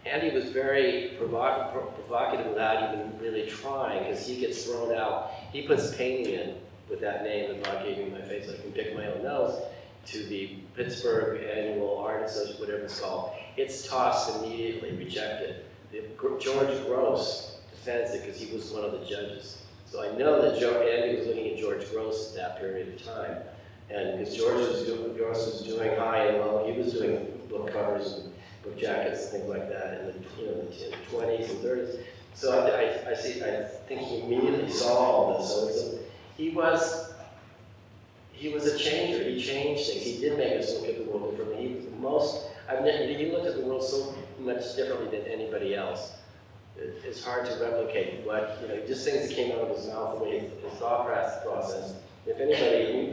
Andy was very provocative without even really trying, because he gets thrown out. He puts a painting in with that name, the broad gave me my face so I can pick my own nose, to the Pittsburgh Annual Art Association, whatever it's called. It's tossed immediately, rejected. George Gross defends it because he was one of the judges. So I know that Andy was looking at George Gross at that period of time. And because Gross was doing high and low, he was doing book covers and book jackets and things like that in the 20s and 30s. So I think he immediately saw all this. So he was a changer. He changed things. He did make us look at the world differently. He was the most, he looked at the world so much differently than anybody else. It's hard to replicate what, just things that came out of his mouth, the way his thought process. If anybody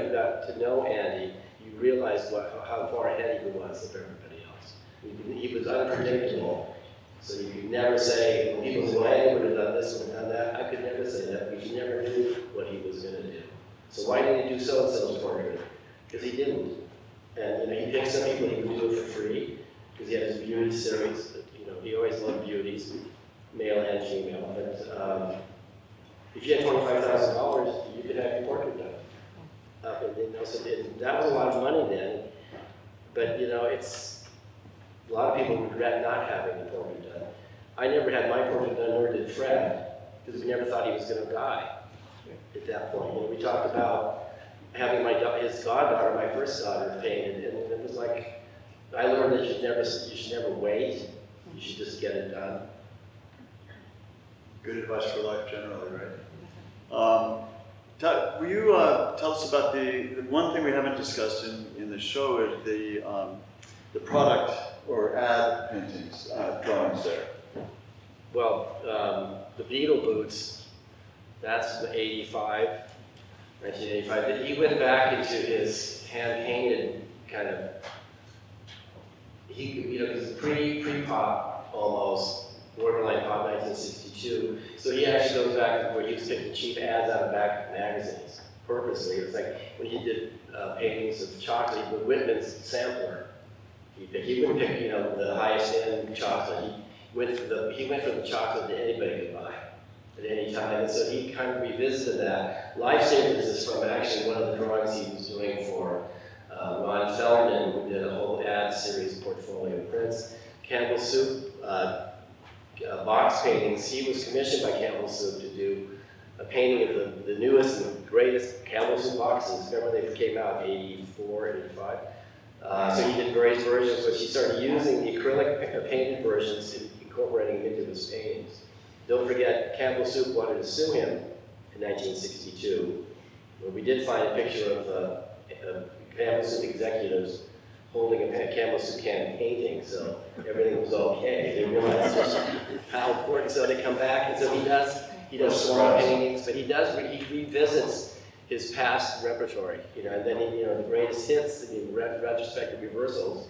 who got to know Andy, you realized how far ahead he was of everybody else. He was unpredictable. So you could never say, well, people say, well, Andy would have done this, would have done that. I could never say that. We never knew what he was going to do. So why did he do so-and-so's portrait? Because he didn't. And he picked some people he would do it for free, because he had his beauty series. He always loved beauties, male and female. But if you had $25,000, you could have your portrait done. That was a lot of money then. But it's a lot of people regret not having the portrait done. I never had my portrait done, nor did Fred, because we never thought he was going to die at that point. We talked about having his goddaughter, my first daughter, painted, and it was like, I learned that you should never wait. You should just get it done. Good advice for life generally, right? Will you tell us about the one thing we haven't discussed in the show is the product or ad paintings, drawings there. Well, the Beetle boots, that's 1985. He went back into his hand-painted kind of, because it's pre-pop almost, borderline pop 1962. So he actually goes back to where he was taking cheap ads out of back magazines, purposely. It was like when he did paintings of chocolate, the Whitman's sampler. He wouldn't pick, the highest end chocolate. He went for the chocolate that anybody could buy at any time. And so he kind of revisited that. Lifesavers is from actually one of the drawings he was doing for Ron Feldman, who did a whole ad series portfolio of prints. Campbell Soup, box paintings. He was commissioned by Campbell Soup to do a painting of the newest and greatest Campbell Soup boxes. Remember they came out in 84, 85? So he did various versions, but he started using the acrylic painted versions and incorporating them into his paintings. Don't forget, Campbell Soup wanted to sue him in 1962. But we did find a picture of Campbell Soup executives holding a Campbell Soup can painting, so everything was okay. They realized just how important. So they come back, and so he does small paintings, but he revisits his past repertory, and then the greatest hits, retrospective reversals.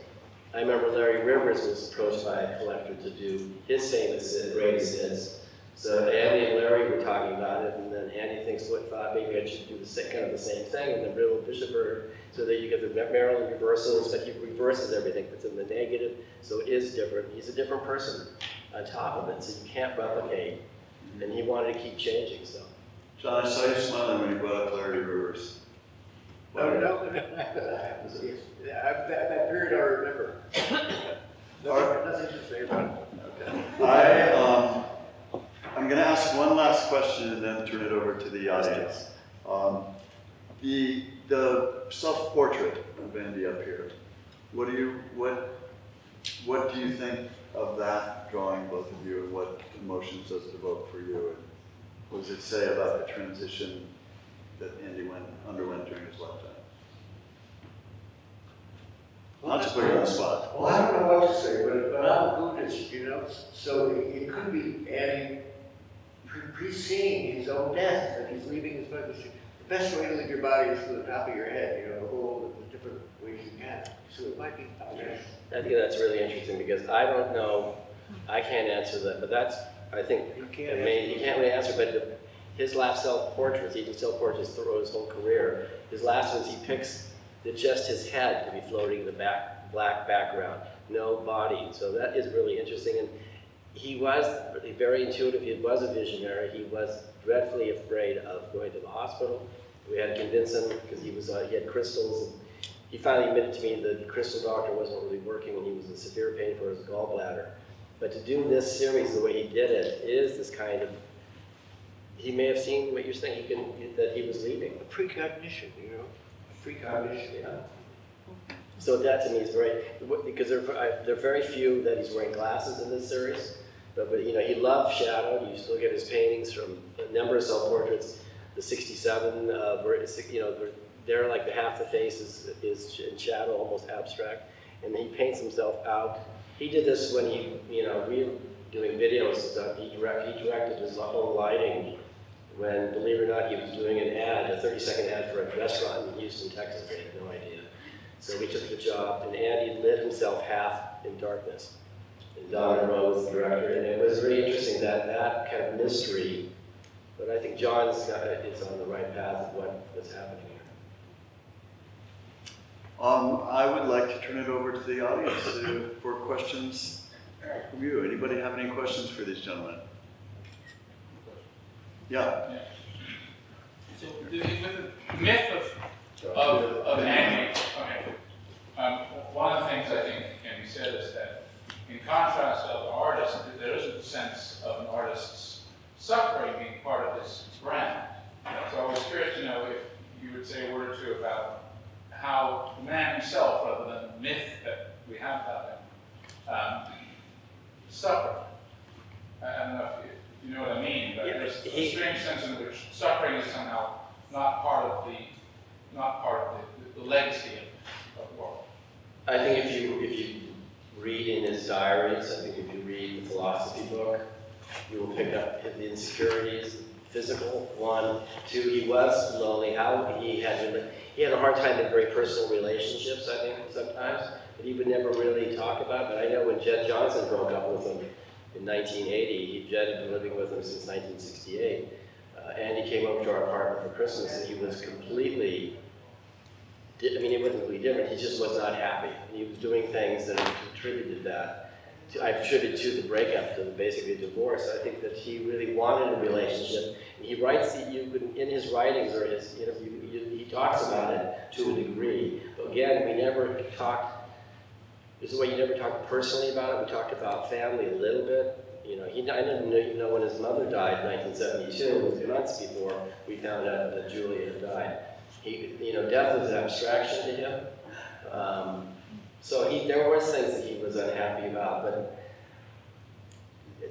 I remember Larry Rivers was approached by a collector to do his famous greatest hits. So Andy and Larry were talking about it, and then Andy thought maybe I should do kind of the same thing, and then Riddle Bishopper, so that you get the Maryland reversals, but he reverses everything, puts in the negative, so it is different. He's a different person on top of it, so you can't replicate. And he wanted to keep changing, so. John, I saw you smiling when you brought up Larry Rivers. No, that period I remember. Nothing to say about it. Okay. I'm going to ask one last question and then turn it over to the audience. The self-portrait of Andy up here. What do you think of that drawing, both of you, and what emotions does it evoke for you? And what does it say about the transition that Andy underwent during his lifetime? Not to put you on the spot. Well, I don't know what to say, but I'm a Buddhist, you know, so it could be Andy pre-seeing his own death, that he's leaving his body. The best way to leave your body is to the top of your head, you know, hold the different ways you can. So it might be, I think that's really interesting because I don't know, I can't answer that, but that's, I think, You can't really answer, but his last self-portraits, he did self-portraits throughout his whole career. His last ones, he picks just his head to be floating in the black background, no body. So that is really interesting. And he was very intuitive, he was a visionary, he was dreadfully afraid of going to the hospital. We had to convince him because he had crystals. And he finally admitted to me that the crystal doctor wasn't really working and he was in severe pain for his gallbladder. But to do this series the way he did it is this kind of, he may have seen what you're saying, that he was leaving. a precognition, you know, a precognition. Yeah. So that to me is very, because there are very few that he's wearing glasses in this series, but you know, he loved shadow. You still get his paintings from a number of self-portraits, the 67, you know, they're like half the face is in shadow, almost abstract, and he paints himself out. He did this when he, you know, doing videos and stuff. He directed his whole lighting when, believe it or not, he was doing an ad, a 30-second ad for a restaurant in Houston, Texas. They had no idea. So we took the job, and Andy lit himself half in darkness. And Don Rose, the director, and it was really interesting that kind of mystery. But I think John's is on the right path of what's happening here. I would like to turn it over to the audience for questions from you. Anybody have any questions for these gentlemen? Yeah. So with the myth of Andy, okay. One of the things I think can be said is that in contrast of the artist, there is a sense of an artist's suffering being part of this brand. So I was curious to know if you would say a word or two about how the man himself, rather than the myth that we have about him, suffered. I don't know if you know what I mean, but there's a strange sense in which suffering is somehow not part of the legacy of Warhol. I think if you read in his diaries, I think if you read the philosophy book, you will pick up the insecurities, physical, 1, 2, he was lonely, how he had a hard time in very personal relationships, I think, sometimes, but he would never really talk about it. But I know when Jed Johnson broke up with him in 1980, Jed had been living with him since 1968, and he came over to our apartment for Christmas, and he was completely, I mean, it wasn't really different, he just was not happy. And he was doing things that contributed that. I attribute to the breakup, to basically divorce. I think that he really wanted a relationship. And he writes, in his writings or his interview, he talks about it to a degree. But again, we never talked, this is why you never talked personally about it. We talked about family a little bit. You know, I didn't even know when his mother died in 1972. It was months before we found out that Julia had died. Death was an abstraction to him. So there were things that he was unhappy about, but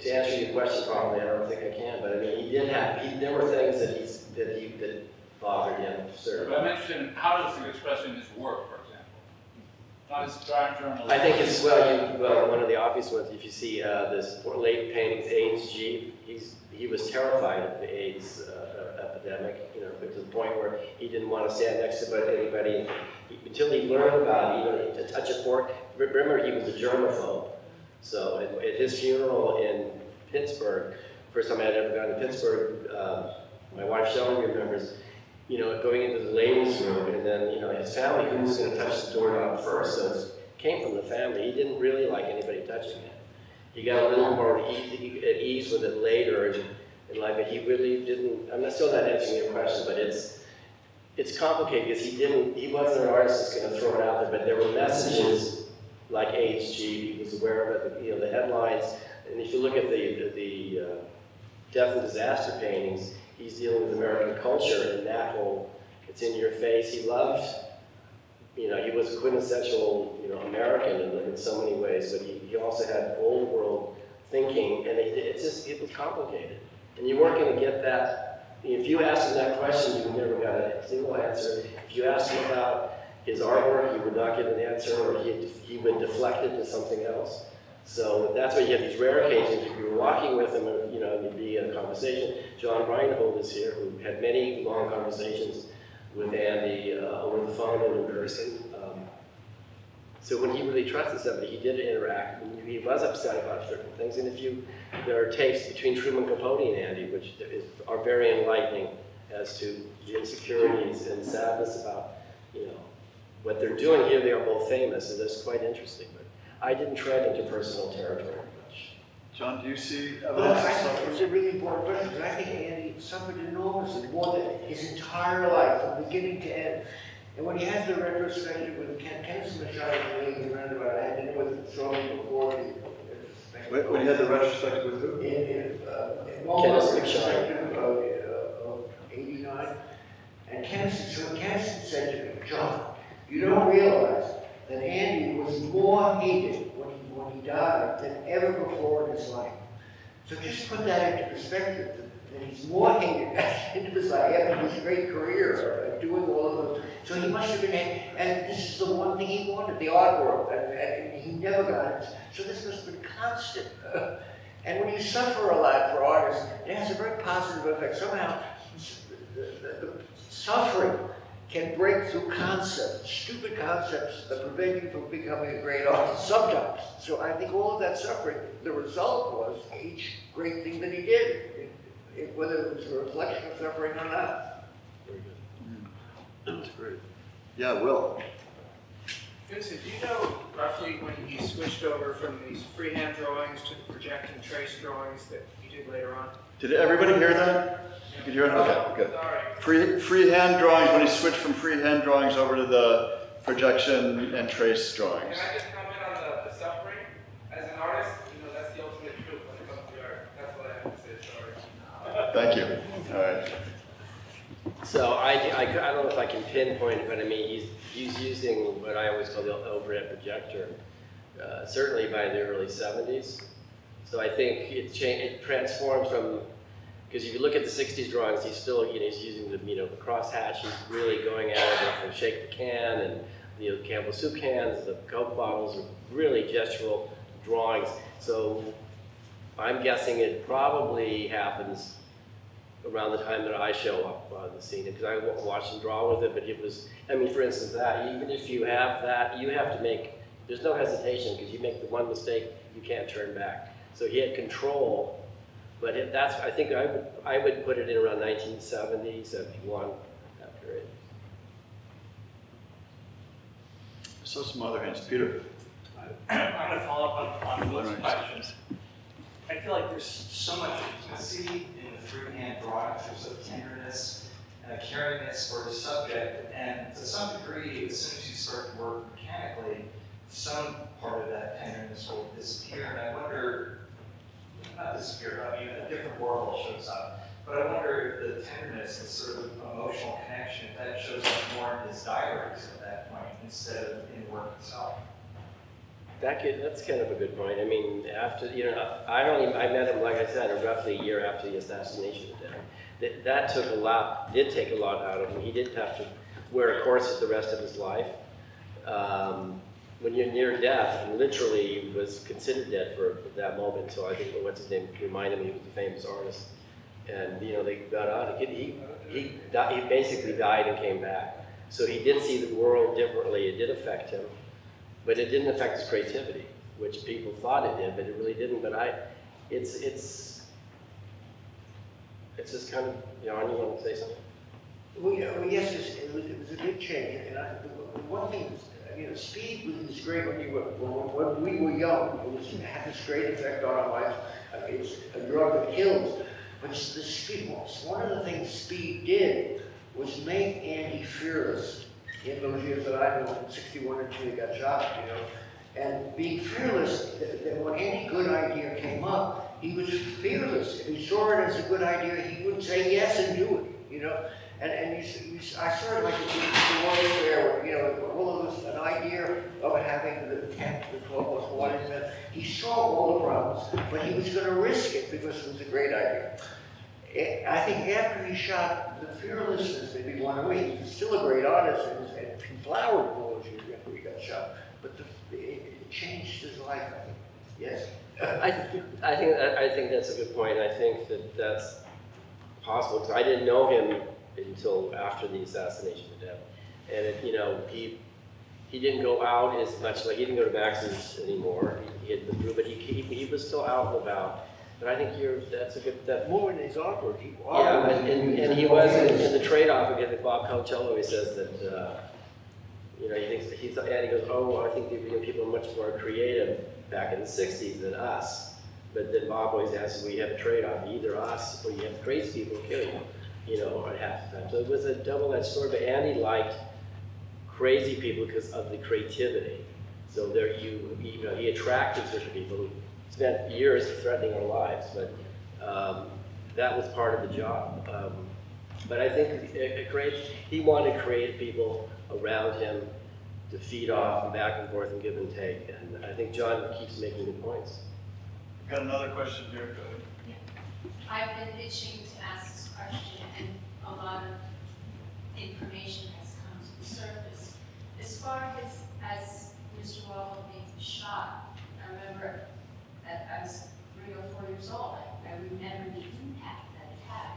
to answer your question properly, I don't think I can, but I mean, there were things that bothered him, certainly. But I'm interested in how does he express in his work, for example? Not his journalism. I think it's, well, one of the obvious ones, if you see this late paintings, AIDS G, he was terrified of the AIDS epidemic, to the point where he didn't want to stand next to anybody until he learned about it, even to touch a fork. Remember, he was a germaphobe. So at his funeral in Pittsburgh, first time I had ever gone to Pittsburgh, my wife Shelley remembers, you know, going into the ladies' room, and then, you know, his family, who was going to touch the doorknob first, so it came from the family. He didn't really like anybody touching it. He got a little more at ease with it later in life, but he really didn't. I'm still not answering your question, but it's complicated because he wasn't an artist that's going to throw it out there, but there were messages like HG. He was aware of it, you know, the headlines, and if you look at the death and disaster paintings, he's dealing with American culture and that whole, it's in your face. He loved, you know, he was a quintessential, you know, American in so many ways, but he also had old world thinking, and it was complicated. And you weren't going to get that. If you asked him that question, you never got a single answer. If you asked him about his artwork, you would not get an answer, or he would deflect it to something else. So that's why you have these rare occasions. If you were walking with him, you know, and you'd be in a conversation. John Reinhold is here, who had many long conversations with Andy over the phone and in person. So when he really trusted somebody, he did interact. And he was upset about certain things. And there are tapes between Truman Capote and Andy, which are very enlightening as to the insecurities and sadness about, you know, what they're doing here. They are both famous, and that's quite interesting. But I didn't tread into personal territory much. John, do you see Well, evidence I of think suffering? it's a really important question, because I think Andy suffered enormously, more than his entire life, from beginning to end. And when he has the retrospective with Katz and Machado, really around about, I had dinner with Giorno before the retrospective. When you had the retrospective with who? In Kenneth retrospective of '89, and Kenneth said to me, John, you don't realize that Andy was more hated when he died than ever before in his life. So just put that into perspective, that he's more hated at the end of his life after his great career of doing all of those. So he must have been, and this is the one thing he wanted, the art world, and he never got it. So this must have been constant. And when you suffer a lot for artists, it has a very positive effect. Somehow, the suffering can break through concepts, stupid concepts that prevent you from becoming a great artist sometimes. So I think all of that suffering, the result was each great thing that he did, whether it was a reflection of suffering or not. Very good. That's great. Yeah, Will. Vincent, do you know roughly when he switched over from these freehand drawings to the project and trace drawings that he did later on? Did everybody hear that? You could hear it? Okay, good. Sorry. Freehand drawings, when he switched from freehand drawings over to the projection and trace drawings. Can I just comment on the suffering? As an artist, you know, that's the ultimate truth when it comes to art. That's what I have to say, sorry. Thank you. All right. So I don't know if I can pinpoint it, but I mean, he's using what I always call the overhead projector, certainly by the early 70s. So I think it transforms from, because if you look at the 60s drawings, he's still, you know, he's using the, you know, the crosshatch. He's really going at it from shake the can and, you know, Campbell soup cans, the Coke bottles are really gestural drawings. So I'm guessing it probably happens around the time that I show up on the scene, because I watched him draw with it, but it was, I mean, for instance, that, even if you have that, you have to make, there's no hesitation, because you make the one mistake, you can't turn back. So he had control, but that's, I think I would put it in around 1970, 71, that period. I saw some other hands. Peter. I'm going to follow up on Will's questions. I feel like there's so much intimacy in the freehand drawings. There's a tenderness and a caringness for the subject, and to some degree, as soon as you start to work mechanically, some part of that tenderness will disappear. And I wonder, not disappear, I mean, a different Warhol shows up. But I wonder if the tenderness and sort of emotional connection, if that shows up more in his diaries at that point instead of in the work itself. That's kind of a good point. I mean, after, you know, I met him, like I said, roughly a year after the assassination attempt. That took a lot, did take a lot out of him. He didn't have to wear a corset the rest of his life. When you're near death, and literally he was considered dead for that moment, so I think, what's his name, reminded me he was a famous artist. And, you know, they got out, he basically died and came back. So he did see the world differently, it did affect him. But it didn't affect his creativity, which people thought it did, but it really didn't. But it's just kind of, you know, you want to say something? Well, yeah, well, yes, it was a big change, and the one thing is, you know, speed was great when we were young. It had this great effect on our life. It's a drug that kills, but the speed. One of the things speed did was make Andy fearless in those years that I know, from '61 until he got shot, you know. And being fearless, that when any good idea came up, he was fearless. If he saw it as a good idea, he would say yes and do it, you know. And I sort of like the World's Fair, you know, all of this, an idea of having the 10th, the 12th, the 1, he saw all the problems, but he was going to risk it because it was a great idea. I think after he shot, the fearlessness maybe went away. He was still a great artist and he flowered all those years after he got shot, but it changed his life, I think. Yes? I think that's a good point. I think that's possible because I didn't know him until after the assassination of him. And it, you know, he didn't go out as much, like he didn't go to Max's anymore. He had the group, but he was still out and about. But I think that's a good, More in his artwork. yeah, and he was in the trade-off again with Bob Coachello. He says that, you know, and he goes, oh, I think people are much more creative back in the 60s than us. But then Bob always asks, well, you have a trade-off, either us or you have crazy people kill you know, at half the time. So it was a double-edged sword, but Andy liked crazy people because of the creativity. So there you know, he attracted certain people who spent years threatening our lives, but that was part of the job. But I think he wanted creative people around him to feed off and back and forth and give and take. And I think John keeps making good points. Got another question here. Go ahead. I've been itching to ask this question, and a lot of information has come to the surface. As far as Mr. Warhol being shot, I remember that I was 3 or 4 years old. I remember the impact that it had.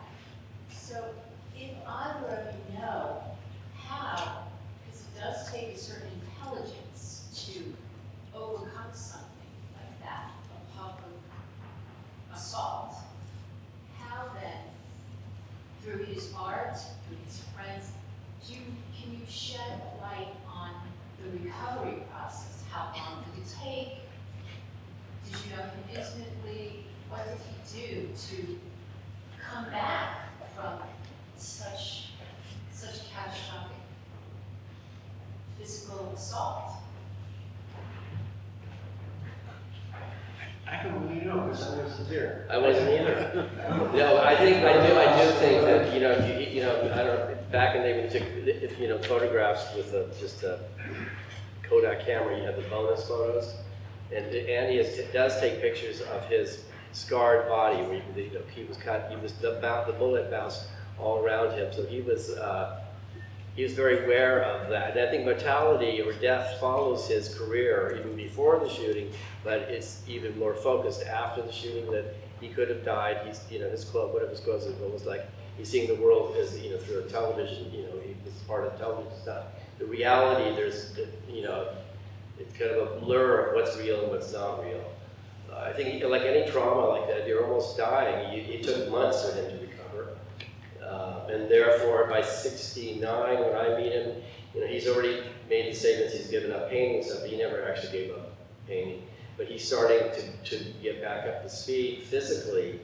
So if either of you know how, because it does take a certain intelligence to overcome something like that, a public assault, how then, through his art, through his friends, can you shed light on the recovery process? How long did it take? Did you know him intimately? What did he do to come back from such catastrophic physical assault? I don't really know because I wasn't there. I wasn't either. No, I do think that, you know, if you know, I don't know, back in the day when you took, you know, photographs with just a Kodak camera, you have the bonus photos. And Andy does take pictures of his scarred body where you know, he was cut, the bullet bounced all around him. So he was very aware of that. And I think mortality or death follows his career even before the shooting, but it's even more focused after the shooting that he could have died. He's, you know, his quote, one of his quotes is almost like he's seeing the world as, you know, through a television, you know, he was part of television stuff. The reality, there's, you know, it's kind of a blur of what's real and what's not real. I think like any trauma like that, you're almost dying. It took months for him to recover. And therefore, by 69, when I meet him, you know, he's already made the statements he's given up painting and stuff. He never actually gave up painting. But he's starting to get back up to speed physically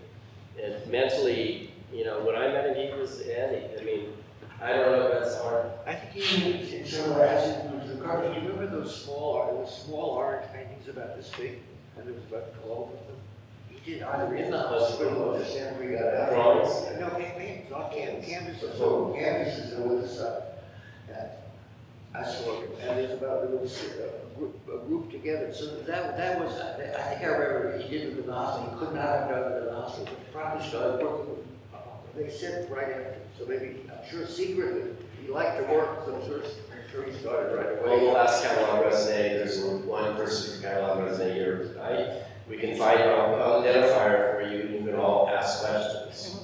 and mentally. You know, when I met him, he was Andy. I mean, I don't know if that's hard. I think he in some ways, do you remember those small orange paintings about this big? And there was about 12 of them? He did either in the hospital or just after he got out. Drawings? No, paintings, not canvases. So canvases on the side. I saw him, and there was a group together. So that was, I think I remember he did it in the hospital. He could not have done it in the hospital, but probably started working with, they said right after. So maybe, I'm sure secretly, he liked to work, so I'm sure he started right away. Well, we'll ask Catalog Resonate. There's one person from Catalog Resonate here tonight. We can find an identifier for you, and you can all ask questions.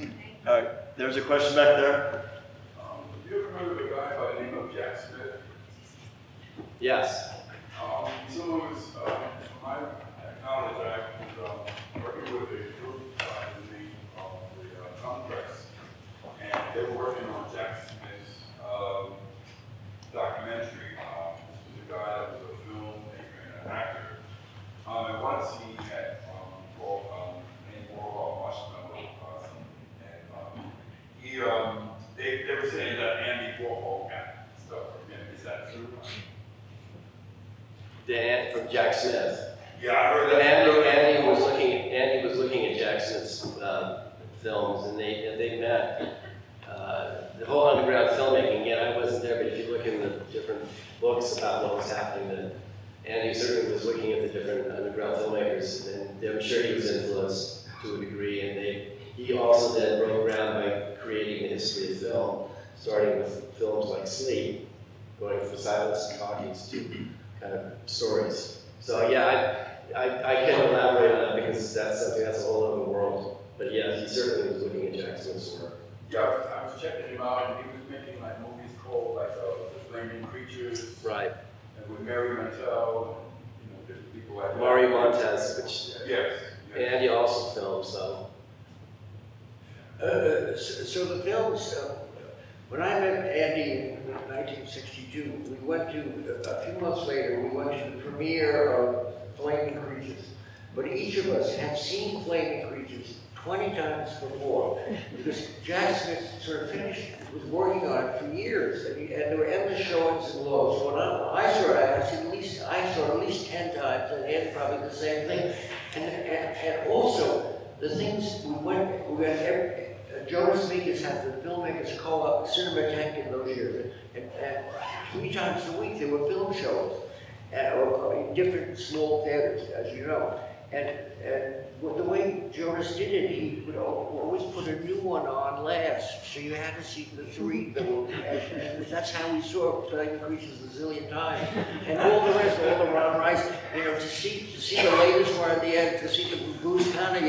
All right, there's a question back there. Have you ever heard of a guy by the name of Jack Smith? Yes. So it was, my knowledge, I was working with a group in the Congress they were working on Jack Smith's documentary. This was a guy that was a filmmaker and an actor. And one scene had Andy Warhol marshmallow, and they were saying that Andy Warhol got stuff from him. Is that true? Dan from Jack Smith. Yeah, I heard that. Andy was looking at Jack Smith's films, and they met. The whole underground filmmaking, again, I wasn't there, but if you look in the different books about what was happening, then Andy certainly was looking at the different underground filmmakers, and I'm sure he was influenced to a degree, and he also then broke ground by creating the history of film, starting with films like Sleep, going from silence and talkies to kind of stories. So yeah, I can't elaborate on that because that's something that's a whole other world. But yeah, he certainly was looking at Jack Smith's work. Yeah, I was checking him out, and he was making like movies called like The Flaming Creatures. Right. And with Mary Mantel, and different people like that. Mari Montez, which Yes. Andy also filmed, so. So the films, when I met Andy in 1962, we went to, a few months later, we went to the premiere of Flaming Creatures. But each of us had seen Flaming Creatures 20 times before, because Jack Smith sort of was working on it for years, and there were endless showings and lows. So when I saw it, I saw it at least 10 times, and Andy probably the same thing. And also, the things we had Jonas Mekas had the filmmakers call up Cinematheque in those years, and 3 times a week there were film shows, or in different small theaters, as you know. And the way Jonas did it, he would always put a new one on last, so you had to see the 3 that were, and that's how we saw Flaming Creatures a zillion times. And all the rest, all the Ron Rice, to see the latest one at the end, to see the Bruce Conner,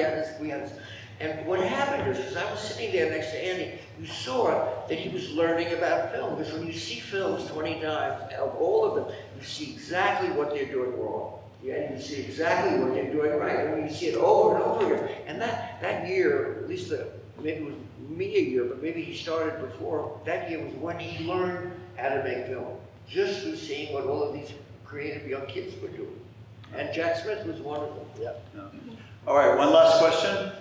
we had. And what happened is, because I was sitting there next to Andy, you saw that he was learning about film. Because when you see films 20 times, of all of them, you see exactly what they're doing wrong. Yeah, and you see exactly what they're doing right. And when you see it over and over again. And that year, at least maybe it was me a year, but maybe he started before, that year was when he learned how to make film. Just through seeing what all of these creative young kids were doing. And Jack Smith was one of them. Yeah. All right, one last question.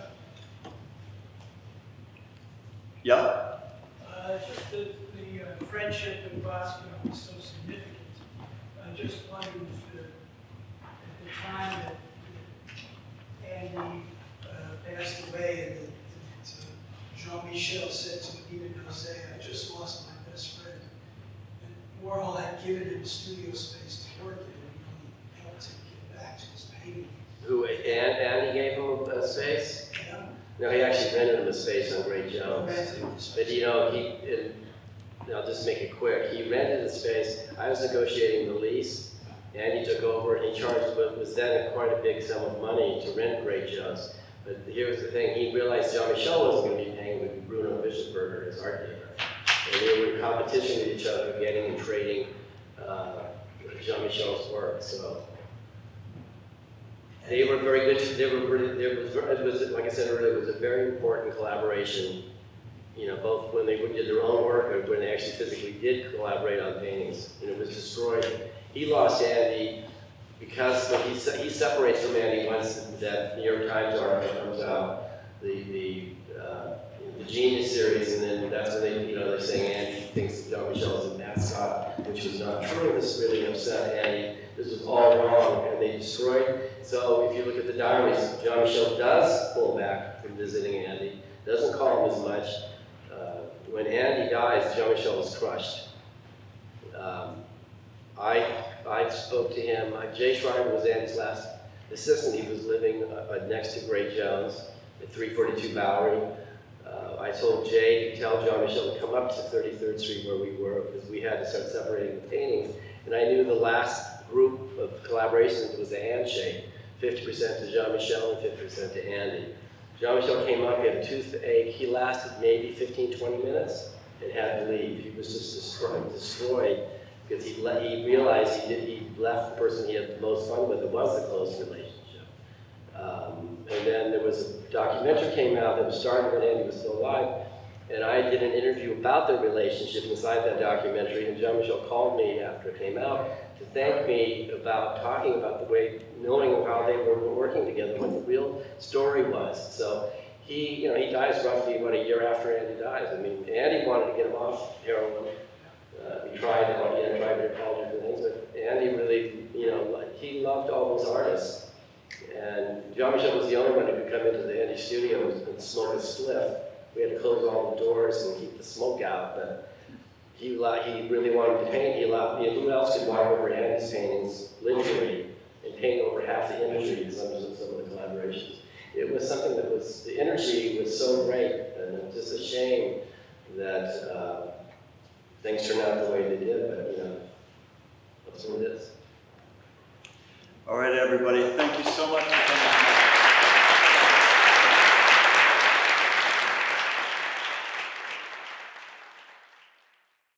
Yeah? Just the friendship in Boston was so significant. I just wondered if at the time that Andy passed away and that Jean-Michel said to Anita Jose, I just lost my best friend. And Warhol had given him studio space to work in, and he helped him get back to his painting. Who, Andy gave him a space? Yeah. No, he actually rented him a space on Great Jones. But I'll just make it quick. He rented the space. I was negotiating the lease, and he took over, and he charged what was then quite a big sum of money to rent Great Jones. But here's the thing, he realized Jean-Michel wasn't going to be paying with Bruno Bischenberger, his art dealer. And they were in competition with each other, getting and trading Jean-Michel's work. So they were very good. It was, like I said earlier, it was a very important collaboration. Both when they did their own work and when they actually physically did collaborate on paintings. It was destroyed. He lost Andy because he separates from Andy once that New York Times article comes out, the Genius series, and then that's when they're saying Andy thinks Jean-Michel is a mascot, which was not true. This really upset Andy. This was all wrong, and they destroyed. So if you look at the diaries, Jean-Michel does pull back from visiting Andy, doesn't call him as much. When Andy dies, Jean-Michel is crushed. I spoke to him. Jay Schreiber was Andy's last assistant. He was living next to Great Jones at 342 Bowery. I told Jay to tell Jean-Michel to come up to 33rd Street where we were, because we had to start separating the paintings. And I knew the last group of collaborations was a handshake, 50% to Jean-Michel and 50% to Andy. Jean-Michel came up, he had a toothache. He lasted maybe 15, 20 minutes and had to leave. He was just destroyed because he realized he left the person he had the most fun with. It was the close relationship. And then there was a documentary came out that was started when Andy was still alive And I did an interview about their relationship inside that documentary, and Jean-Michel called me after it came out to thank me about talking about the way, knowing how they were working together, what the real story was. So he dies roughly about a year after Andy dies. I mean, Andy wanted to get him off heroin. He tried all different things, but Andy really, he loved all those artists. And Jean-Michel was the only one who could come into the Andy studio and smoke a spliff. We had to close all the doors and keep the smoke out, but he really wanted to paint. Who else could walk over Andy's paintings literally and paint over half the imagery in some of the collaborations? It was something that the energy was so great, and it's just a shame that things turned out the way they did, but that's what it is. All right, everybody, thank you so much for coming.